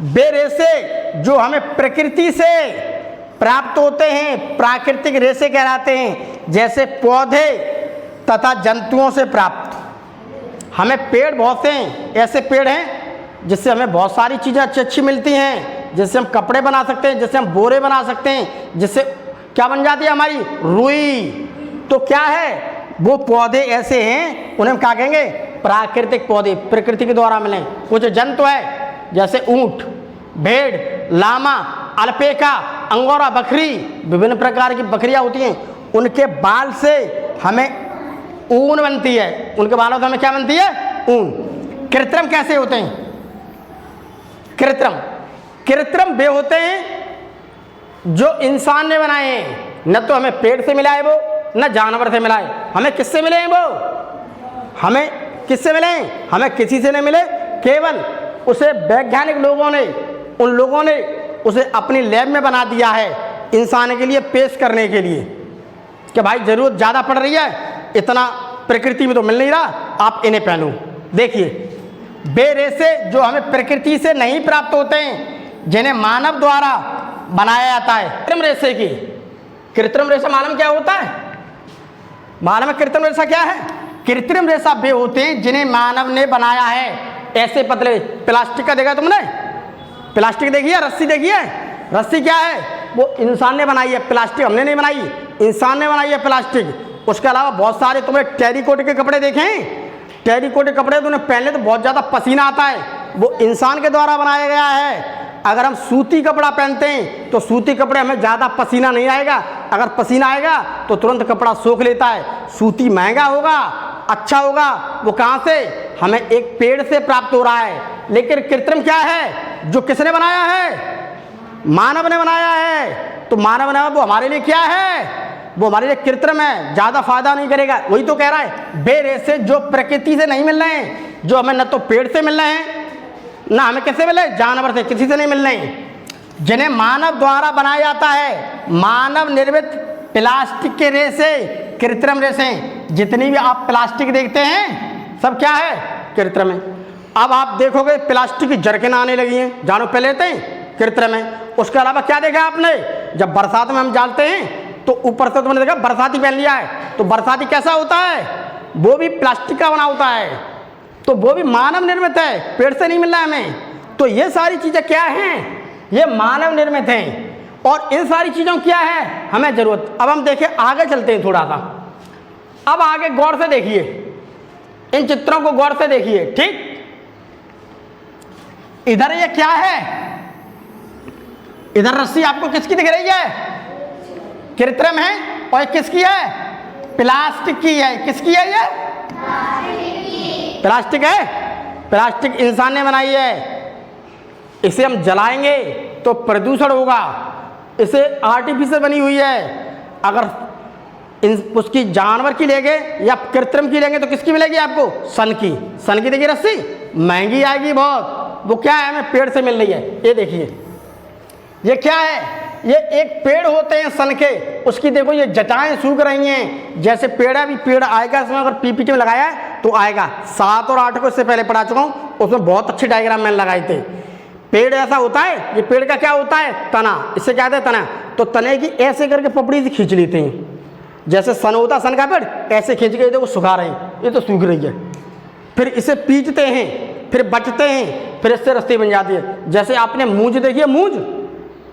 वे रेशे जो हमें प्रकृति से प्राप्त होते हैं प्राकृतिक रेशे कहलाते हैं, जैसे पौधे तथा जंतुओं से प्राप्त। हमें पेड़ बहुत से ऐसे पेड़ हैं जिससे हमें बहुत सारी चीज़ें अच्छी अच्छी मिलती हैं, जिससे हम कपड़े बना सकते हैं, जिससे हम बोरे बना सकते हैं, जिससे क्या बन जाती है हमारी? रुई। तो क्या है? वो पौधे ऐसे हैं, उन्हें हम क्या कहेंगे? प्राकृतिक पौधे, प्रकृति के द्वारा मिले। कुछ जंतु है जैसे ऊंट, भेड़, लामा, अल्पेका, अंगोरा बकरी, विभिन्न प्रकार की बकरियां होती हैं, उनके बाल से हमें ऊन बनती है। उनके बालों से हमें क्या बनती है? ऊन। कृत्रिम कैसे होते हैं? कृत्रिम वे होते हैं जो इंसान ने बनाए हैं। न तो हमें पेड़ से मिला है वो, न जानवर से मिला है। हमें किससे मिले हैं वो? हमें किससे मिले हैं? हमें किसी से नहीं मिले, केवल उसे वैज्ञानिक लोगों ने, उन लोगों ने उसे अपनी लैब में बना दिया है इंसान के लिए पेश करने के लिए कि भाई ज़रूरत ज़्यादा पड़ रही है, इतना प्रकृति में तो मिल नहीं रहा, आप इन्हें पहनो। देखिए, वे रेशे जो हमें प्रकृति से नहीं प्राप्त होते हैं, जिन्हें मानव द्वारा बनाया जाता है। कृत्रिम रेशे की, कृत्रिम रेशा मालूम क्या होता है? मालूम है कृत्रिम रेशा क्या है? कृत्रिम रेशा वे होते हैं जिन्हें मानव ने बनाया है। ऐसे पतले, प्लास्टिक का देखा तुमने? प्लास्टिक देखी है? रस्सी देखी है? रस्सी क्या है? वो इंसान ने बनाई है। प्लास्टिक हमने नहीं बनाई, इंसान ने बनाई है प्लास्टिक। उसके अलावा बहुत सारे तुमने टेरिकोट के कपड़े देखे हैं? टेरिकोट के कपड़े तुमने पहले तो बहुत ज़्यादा पसीना आता है, वो इंसान के द्वारा बनाया गया है। अगर हम सूती कपड़ा पहनते हैं तो सूती कपड़े हमें ज़्यादा पसीना नहीं आएगा, अगर पसीना आएगा तो तुरंत कपड़ा सोख लेता है। सूती महंगा होगा, अच्छा होगा, वो कहाँ से? हमें एक पेड़ से प्राप्त हो रहा है। लेकिन कृत्रिम क्या है? जो किसने बनाया है? मानव ने बनाया है। तो मानव ने वो हमारे लिए क्या है, वो हमारे लिए कृत्रिम है, ज़्यादा फायदा नहीं करेगा। वही तो कह रहा है बेरेसे जो प्रकृति से नहीं मिल रहे हैं, जो हमें न तो पेड़ से मिल रहे हैं ना हमें कैसे मिल रहे हैं, जानवर से, किसी से नहीं मिल रहे हैं, जिन्हें मानव द्वारा बनाया जाता है। मानव निर्मित प्लास्टिक के रेसे कृत्रिम रेसे, जितनी भी आप प्लास्टिक देखते हैं सब क्या है, कृत्रिम है। अब आप देखोगे प्लास्टिक की जरकिन आने लगी हैं, जानो पहले थे कृत्रिम है। उसके अलावा क्या देखा आपने, जब बरसात में हम डालते हैं तो ऊपर से तुमने देखा बरसाती पहन लिया है, तो बरसाती कैसा होता है, वो भी प्लास्टिक का बना होता है, तो वो भी मानव निर्मित है, पेड़ से नहीं मिल रहा है हमें। तो ये सारी चीज़ें क्या हैं, ये मानव निर्मित हैं, और इन सारी चीज़ों क्या है हमें ज़रूरत। अब हम देखें आगे चलते हैं थोड़ा सा, अब आगे गौर से देखिए, इन चित्रों को गौर से देखिए, ठीक। इधर ये क्या है, इधर रस्सी आपको किसकी दिख रही है, कृत्रिम है, और किसकी है, प्लास्टिक की है। किसकी है ये, प्लास्टिक है, प्लास्टिक इंसान ने बनाई है। इसे हम जलाएंगे तो प्रदूषण होगा, इसे आर्टिफिशियल बनी हुई है। अगर उसकी जानवर की लेंगे या कृत्रिम की लेंगे तो किसकी मिलेगी आपको, सन की। सन की देखिए रस्सी महंगी आएगी बहुत, वो क्या है हमें पेड़ से मिल रही है। ये देखिए ये क्या है, ये एक पेड़ होते हैं सन के, उसकी देखो ये जटाएं सूख रही हैं, जैसे पेड़ है, अभी पेड़ आएगा इसमें, अगर पीपीटी में लगाया है तो आएगा। 7 और 8 को इससे पहले पढ़ा चुका हूँ, उसमें बहुत अच्छे डायग्राम मैंने लगाए थे। पेड़ ऐसा होता है, ये पेड़ का क्या होता है, तना, इससे क्या कहते हैं तना। तो तने की ऐसे करके पपड़ी से खींच लेते हैं, जैसे सन होता है सन का पेड़, ऐसे खींच के देखो सुखा रहे हैं, ये तो सूख रही है। फिर इसे पीटते हैं, फिर बचते हैं, फिर इससे रस्सी बन जाती है। जैसे आपने मूंज देखी है, मूंज,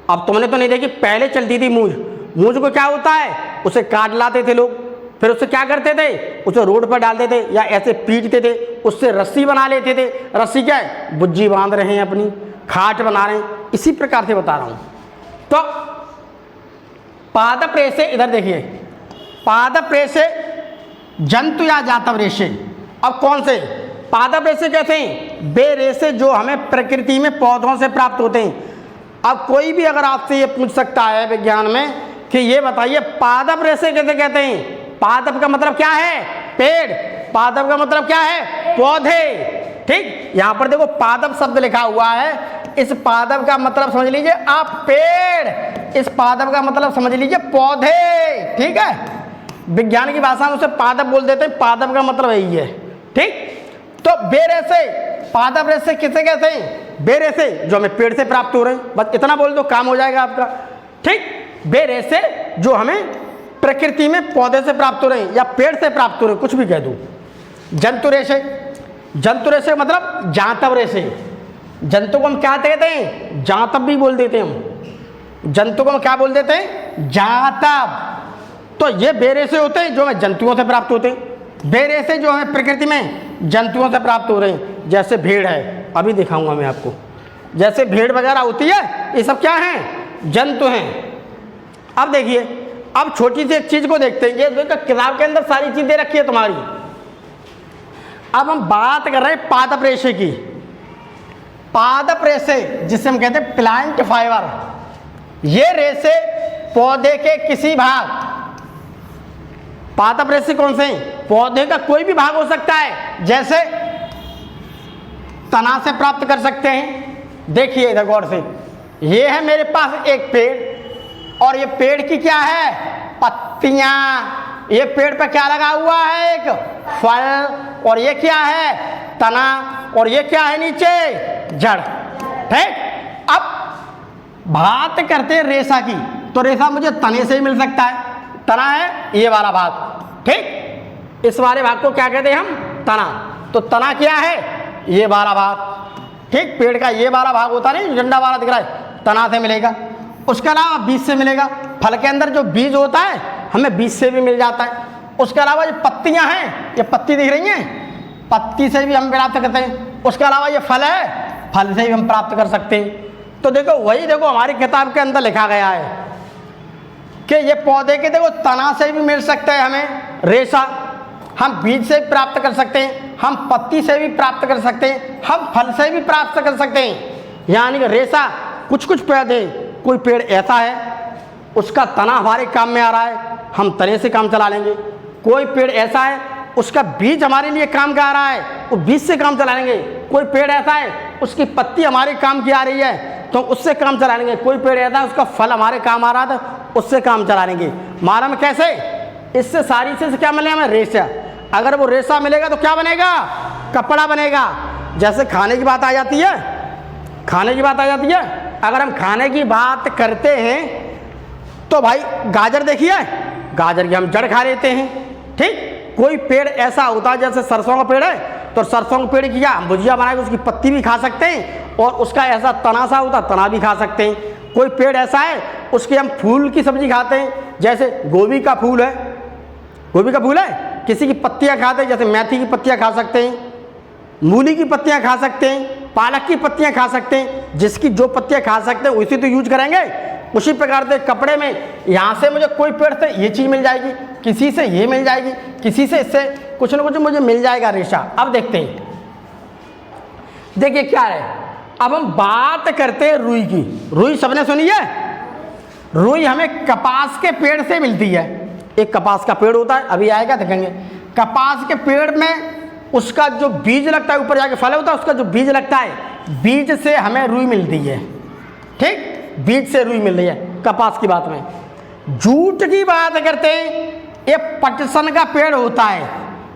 अब तुमने तो नहीं देखी, पहले चलती थी मूंज। मूंज को क्या होता है, उसे काट लाते थे लोग, फिर उससे क्या करते थे, उसे रोड पर डालते थे या ऐसे पीटते थे, उससे रस्सी बना लेते थे। रस्सी क्या है, बुज्जी बांध रहे हैं अपनी, खाट बना रहे हैं, इसी प्रकार से बता रहा हूं। तो पादप रेशे, इधर देखिए, पादप रेशे जंतु या जातव रेशे। अब कौन से पादप रेशे कहते हैं, वे रेशे जो हमें प्रकृति में पौधों से प्राप्त होते हैं। अब कोई भी अगर आपसे ये पूछ सकता है विज्ञान में कि ये बताइए पादप रेशे कैसे कहते हैं, पादप का मतलब क्या है, पेड़, पादप का मतलब क्या है, पौधे, ठीक। यहां पर देखो पादप शब्द लिखा हुआ है, इस पादप का मतलब समझ लीजिए आप पेड़, इस पादप का मतलब समझ लीजिए पौधे, ठीक है। विज्ञान की भाषा में उसे पादप बोल देते हैं, पादप का मतलब यही है, ठीक। तो बेरेशे, पादप रेशे किसे कहते हैं, बेरेशे जो हमें पेड़ से प्राप्त हो रहे हैं, बस इतना बोल दो काम हो जाएगा आपका, ठीक। बेरेशे जो हमें प्रकृति में पौधे से प्राप्त हो रहे हैं या पेड़ से प्राप्त हो रहे हैं, कुछ भी कह दो। जंतु रेशे, जंतु रेशे मतलब जातव रेशे। जंतु को हम क्या कहते हैं, जातव भी बोल देते हैं हम, जंतु को हम क्या बोल देते हैं, जातव। तो ये बेरेशे होते हैं जो हमें जंतुओं से प्राप्त होते हैं, बेरेशे जो हमें प्रकृति में जंतुओं से प्राप्त हो रहे हैं। जैसे भेड़ है, अभी दिखाऊंगा मैं आपको, जैसे भेड़ वगैरह होती है, ये सब क्या हैं, जंतु हैं। अब देखिए, अब छोटी सी एक चीज को देखते हैं, ये देखो किताब के अंदर सारी चीजें रखी है तुम्हारी। अब हम बात कर रहे हैं पादप रेशे की। पादप रेशे जिसे हम कहते हैं प्लांट फाइबर, ये रेशे पौधे के किसी भाग, पादप रेशे कौन से हैं, पौधे का कोई भी भाग हो सकता है, जैसे तना से प्राप्त कर सकते हैं। देखिए इधर गौर से, ये है मेरे पास एक पेड़, और ये पेड़ की क्या है, पत्तियां, ये पेड़ पे क्या लगा हुआ है, एक फल, और ये क्या है, तना, और ये क्या है नीचे, जड़, ठीक। अब बात करते हैं रेशा की, तो रेशा मुझे तने से ही मिल सकता है, तना है ये वाला भाग, ठीक। इस वाले भाग को क्या कहते हैं हम, तना। तो तना क्या है, ये वाला भाग, ठीक। पेड़ का ये वाला भाग होता नहीं, डंडा वाला दिख रहा है, तना से मिलेगा। उसके अलावा बीज से मिलेगा, फल के अंदर जो बीज होता है हमें बीज से भी मिल जाता है। उसके अलावा ये पत्तियां हैं, ये पत्ती दिख रही हैं, पत्ती से भी हम प्राप्त करते हैं। उसके अलावा ये फल है, फल से भी हम प्राप्त कर सकते हैं। तो देखो वही देखो हमारी किताब के अंदर लिखा गया है कि ये पौधे के देखो तना से भी मिल सकता है हमें रेशा, हम बीज से भी प्राप्त कर सकते हैं, हम पत्ती से भी प्राप्त कर सकते हैं, हम फल से भी प्राप्त कर सकते हैं। यानी कि रेशा कुछ कुछ पौधे कोई पेड़ ऐसा है उसका तना हमारे काम में आ रहा है, हम तने से काम चला लेंगे। कोई पेड़ ऐसा है उसका बीज हमारे लिए काम का आ रहा है, वो बीज से काम चला लेंगे। कोई पेड़ ऐसा है उसकी पत्ती हमारे काम की आ रही है तो उससे काम चला लेंगे। कोई पेड़ ऐसा है उसका फल हमारे काम आ रहा था, उससे काम चला लेंगे। मालूम कैसे? इससे सारी से क्या मिलेगा हमें? रेशा। अगर वो रेशा मिलेगा तो क्या बनेगा? कपड़ा बनेगा। जैसे खाने की बात आ जाती है, खाने की बात आ जाती है, अगर हम खाने की बात करते हैं तो भाई गाजर देखिए, गाजर की हम जड़ खा लेते हैं, ठीक। कोई पेड़ ऐसा होता है जैसे सरसों का पेड़ है तो सरसों के पेड़ की क्या हम भुजिया बनाकर उसकी पत्ती भी खा सकते हैं और उसका ऐसा तना सा होता तना भी खा सकते हैं। कोई पेड़ ऐसा है उसके हम फूल की सब्जी खाते हैं, जैसे गोभी का फूल है, गोभी का फूल है, किसी की पत्तियां खाते हैं, जैसे मेथी की पत्तियां खा सकते हैं, मूली की पत्तियां खा सकते हैं, पालक की पत्तियां खा सकते हैं। जिसकी जो पत्तियां खा सकते हैं उसी तो यूज करेंगे। उसी प्रकार से कपड़े में यहाँ से मुझे कोई पेड़ से ये चीज़ मिल जाएगी, किसी से ये मिल जाएगी, किसी से इससे कुछ ना कुछ मुझे मिल जाएगा रेशा। अब देखते हैं, देखिए क्या है। अब हम बात करते हैं रुई की। रुई सबने सुनी है? रुई हमें कपास के पेड़ से मिलती है। एक कपास का पेड़ होता है, अभी आएगा देखेंगे। कपास के पेड़ में उसका जो बीज लगता है, ऊपर जाके फल होता है, उसका जो बीज लगता है, बीज से हमें रुई मिलती है, ठीक। बीज से रुई मिल रही है कपास की बात में। जूट की बात करते हैं, ये पटसन का पेड़ होता है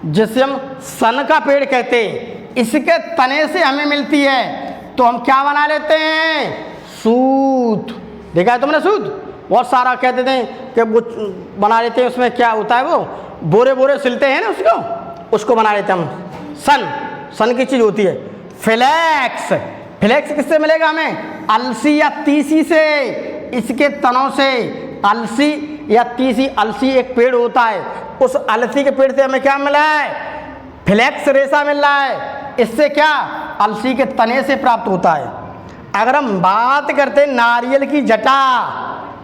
जिसे हम सन का पेड़ कहते हैं, इसके तने से हमें मिलती है। तो हम क्या बना लेते हैं? सूत। देखा है तुमने सूत? बहुत सारा कहते थे कि वो बना लेते हैं, उसमें क्या होता है वो बोरे बोरे सिलते हैं ना, उसको बना लेते हैं हम। सन की चीज़ होती है। फ्लेक्स, फ्लेक्स किससे मिलेगा हमें? अलसी या तीसी से, इसके तनों से। अलसी या तीसी, अलसी एक पेड़ होता है, उस अलसी के पेड़ से हमें क्या मिला है? फ्लेक्स रेशा मिल रहा है। इससे क्या? अलसी के तने से प्राप्त होता है। अगर हम बात करते हैं नारियल की जटा,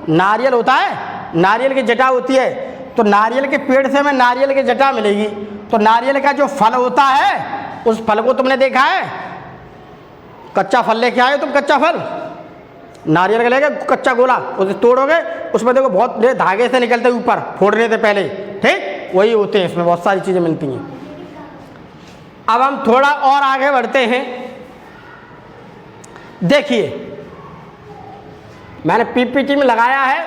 नारियल होता है, नारियल की जटा होती है, तो नारियल के पेड़ से हमें नारियल की जटा मिलेगी। तो नारियल का जो फल होता है, उस फल को तुमने देखा है? कच्चा फल लेके आए तुम, कच्चा फल नारियल का लेके कच्चा गोला, उसे तोड़ोगे, उसमें देखो बहुत धागे से निकलते हैं ऊपर फोड़ने से पहले, ठीक। वही होते हैं, इसमें बहुत सारी चीज़ें मिलती हैं। अब हम थोड़ा और आगे बढ़ते हैं। देखिए मैंने पीपीटी में लगाया है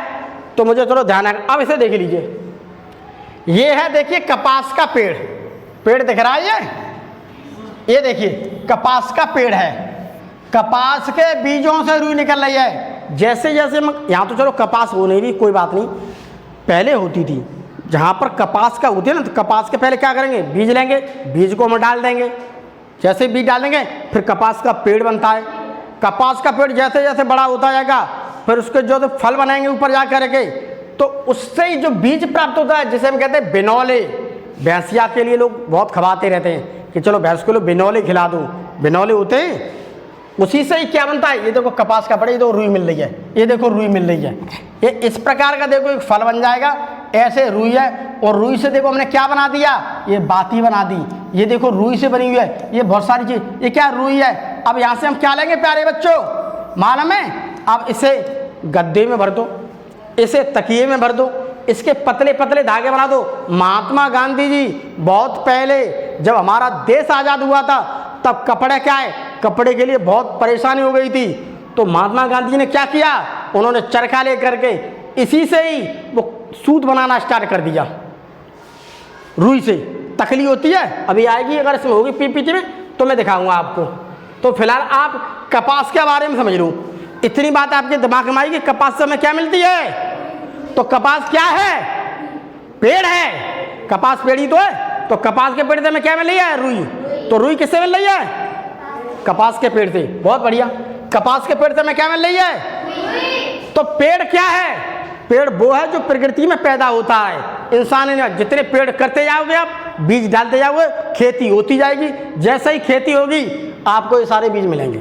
तो मुझे थोड़ा ध्यान आएगा। अब इसे देख लीजिए, ये है देखिए कपास का पेड़, पेड़ दिख रहा है ये देखिए कपास का पेड़ है। कपास के बीजों से रुई निकल रही है। जैसे जैसे हम यहाँ तो चलो कपास हो नहीं रही, कोई बात नहीं, पहले होती थी। जहाँ पर कपास का होती है ना, तो कपास के पहले क्या करेंगे? बीज लेंगे, बीज को हम डाल देंगे। जैसे बीज डाल देंगे फिर कपास का पेड़ बनता है। कपास का पेड़ जैसे जैसे बड़ा होता जाएगा फिर उसके जो फल बनाएंगे ऊपर जा करके, तो उससे ही जो बीज प्राप्त होता है जिसे हम कहते हैं बिनौले। भैंसिया के लिए लोग बहुत खवाते रहते हैं कि चलो भैंस को लो बिनौले खिला दो, बिनौले होते हैं। उसी से ही क्या बनता है? ये देखो कपास का पेड़, ये देखो रुई मिल रही है, ये देखो रुई मिल रही है। ये इस प्रकार का देखो एक फल बन जाएगा, ऐसे रुई है। और रुई से देखो हमने क्या बना दिया? ये बाती बना दी। ये देखो रुई से बनी हुई है, ये बहुत सारी चीज, ये क्या? रुई है। अब यहाँ से हम क्या लेंगे प्यारे बच्चों? मालूम है? अब इसे गद्दे में भर दो, इसे तकिए में भर दो, इसके पतले पतले धागे बना दो। महात्मा गांधी जी बहुत पहले जब हमारा देश आज़ाद हुआ था तब कपड़े क्या है, कपड़े के लिए बहुत परेशानी हो गई थी। तो महात्मा गांधी जी ने क्या किया? उन्होंने चरखा ले करके इसी से ही वो सूत बनाना स्टार्ट कर दिया। रुई से तकली होती है, अभी आएगी, अगर इसमें होगी पीपीटी में तो मैं दिखाऊंगा आपको। तो फिलहाल आप कपास के बारे में समझ लो। इतनी बात आपके दिमाग में आएगी, कपास से हमें क्या मिलती है? तो कपास क्या है? पेड़ है। कपास पेड़ ही तो है। तो कपास के पेड़ से हमें क्या मिल रही है? रुई। तो रुई किससे मिल रही है? कपास के पेड़ से। बहुत बढ़िया। कपास के पेड़ से हमें क्या मिल रही है? तो पेड़ क्या है? पेड़ वो है जो प्रकृति में पैदा होता है। इंसान ने जितने पेड़ करते जाओगे, आप बीज डालते जाओगे, खेती होती जाएगी। जैसे ही खेती होगी आपको ये सारे बीज मिलेंगे,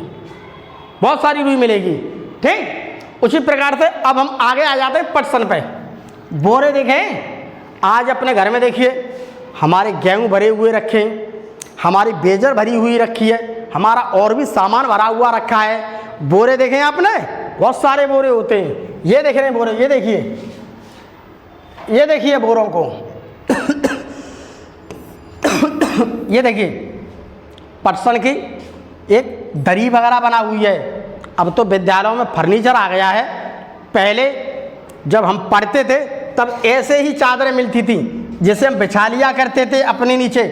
बहुत सारी रुई मिलेगी, ठीक। उसी प्रकार से अब हम आगे आ जाते हैं पटसन पे। बोरे देखें, आज अपने घर में देखिए हमारे गेहूं भरे हुए रखे हैं, हमारी बेजर भरी हुई रखी है, हमारा और भी सामान भरा हुआ रखा है। बोरे देखें आपने, बहुत सारे बोरे होते हैं। ये देख रहे हैं बोरे, ये देखिए बोरों को ये देखिए पटसन की एक दरी वगैरह बना हुई है। अब तो विद्यालयों में फर्नीचर आ गया है। पहले जब हम पढ़ते थे तब ऐसे ही चादरें मिलती थी जिसे हम बिछा लिया करते थे अपने नीचे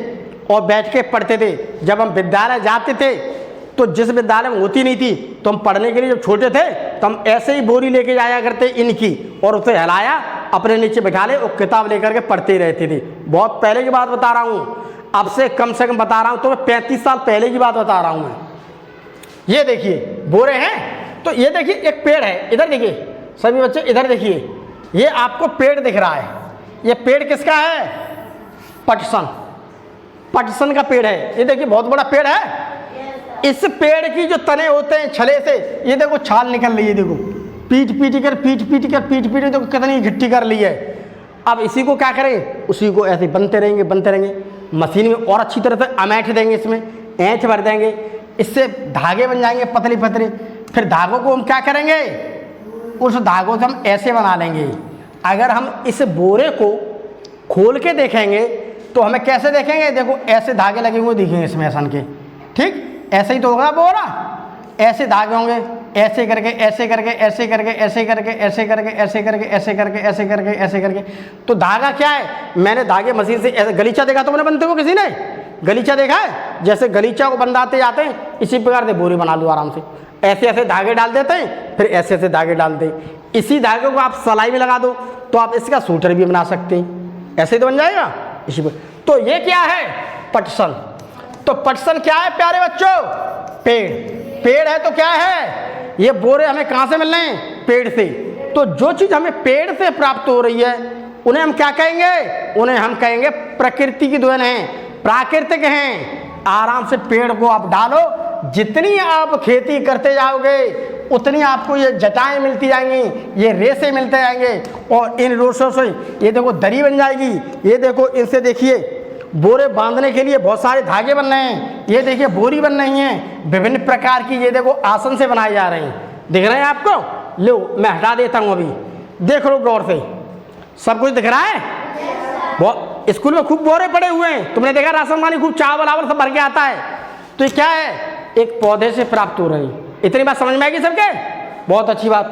और बैठ के पढ़ते थे। जब हम विद्यालय जाते थे तो जिस विद्यालय में होती नहीं थी तो हम पढ़ने के लिए जब छोटे थे तो हम ऐसे ही बोरी लेके जाया करते इनकी, और उसे हिलाया अपने नीचे बिठा ले और किताब लेकर के पढ़ते रहते थे। बहुत पहले की बात बता रहा हूँ, अब से कम बता रहा हूँ तो मैं 35 साल पहले की बात बता रहा हूँ मैं। ये देखिए बोरे हैं। तो ये देखिए एक पेड़ है, इधर देखिए सभी बच्चे, इधर देखिए, ये आपको पेड़ दिख रहा है। ये पेड़ किसका है? पटसन का पेड़ है। ये देखिए बहुत बड़ा पेड़ है। इस पेड़ की जो तने होते हैं छले से, ये देखो छाल निकल रही है, देखो पीट पीट देखो कितनी घिट्टी कर ली है। अब इसी को क्या करें, उसी को ऐसे बनते रहेंगे। मशीन में और अच्छी तरह से अमेठ देंगे, इसमें ऐंठ भर देंगे, इससे धागे बन जाएंगे पतले। फिर धागों को हम क्या करेंगे, उस धागों से हम ऐसे बना लेंगे। अगर हम इस बोरे को खोल के देखेंगे तो हमें कैसे देखेंगे, देखो ऐसे धागे लगे हुए दिखेंगे इसमें ऐसा के, ठीक ऐसे ही तो होगा बोरा। ऐसे धागे होंगे, ऐसे करके। तो धागा क्या है, मैंने धागे मशीन से ऐसे गलीचा देखा तो मैंने बनते हुए, किसी ने गलीचा देखा है? जैसे गलीचा को बनाते जाते हैं इसी प्रकार से बोरी बना लो आराम से। ऐसे धागे डाल देते हैं, फिर ऐसे धागे डालते हैं। इसी धागे को आप सिलाई में लगा दो तो आप इसका सूटर भी बना सकते हैं, ऐसे तो बन जाएगा इसी पर। तो ये क्या है, पटसन। तो पटसन क्या है प्यारे बच्चों, पेड़ है। तो क्या है, ये बोरे हमें कहाँ से मिल रहे हैं, पेड़ से। तो जो चीज़ हमें पेड़ से प्राप्त हो रही है उन्हें हम क्या कहेंगे, उन्हें हम कहेंगे प्रकृति की देन है, प्राकृतिक हैं। आराम से पेड़ को आप डालो, जितनी आप खेती करते जाओगे उतनी आपको ये जटाएं मिलती जाएंगी, ये रेसे मिलते जाएंगे, और इन रेसों से ये देखो दरी बन जाएगी। ये देखो इनसे देखिए बोरे बांधने के लिए बहुत सारे धागे बन रहे हैं। ये देखिए बोरी बन रही हैं विभिन्न प्रकार की, ये देखो आसन से बनाए जा रहे हैं, दिख रहे हैं आपको? लो मैं हटा देता हूँ, अभी देख लो गौर से, सब कुछ दिख रहा है। बहुत स्कूल में खूब बोरे पड़े हुए हैं, तुमने देखा राशन पानी खूब चावल आवल सब भर के आता है। तो ये क्या है, एक पौधे से प्राप्त हो रही। इतनी बात समझ में आएगी सबके? बहुत अच्छी बात।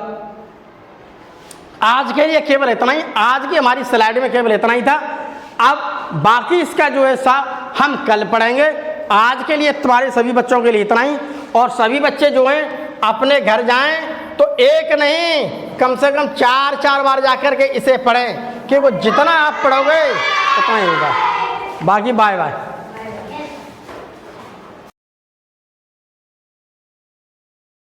आज के लिए केवल इतना ही, आज की हमारी स्लाइड में केवल इतना ही था। अब बाकी इसका जो है हम कल पढ़ेंगे। आज के लिए तुम्हारे सभी बच्चों के लिए इतना ही, और सभी बच्चे जो हैं अपने घर जाएं तो एक नहीं कम से कम 4 बार जाकर के इसे पढ़ें, क्योंकि जितना आप पढ़ोगे उतना ही होगा। बाकी बाय बाय।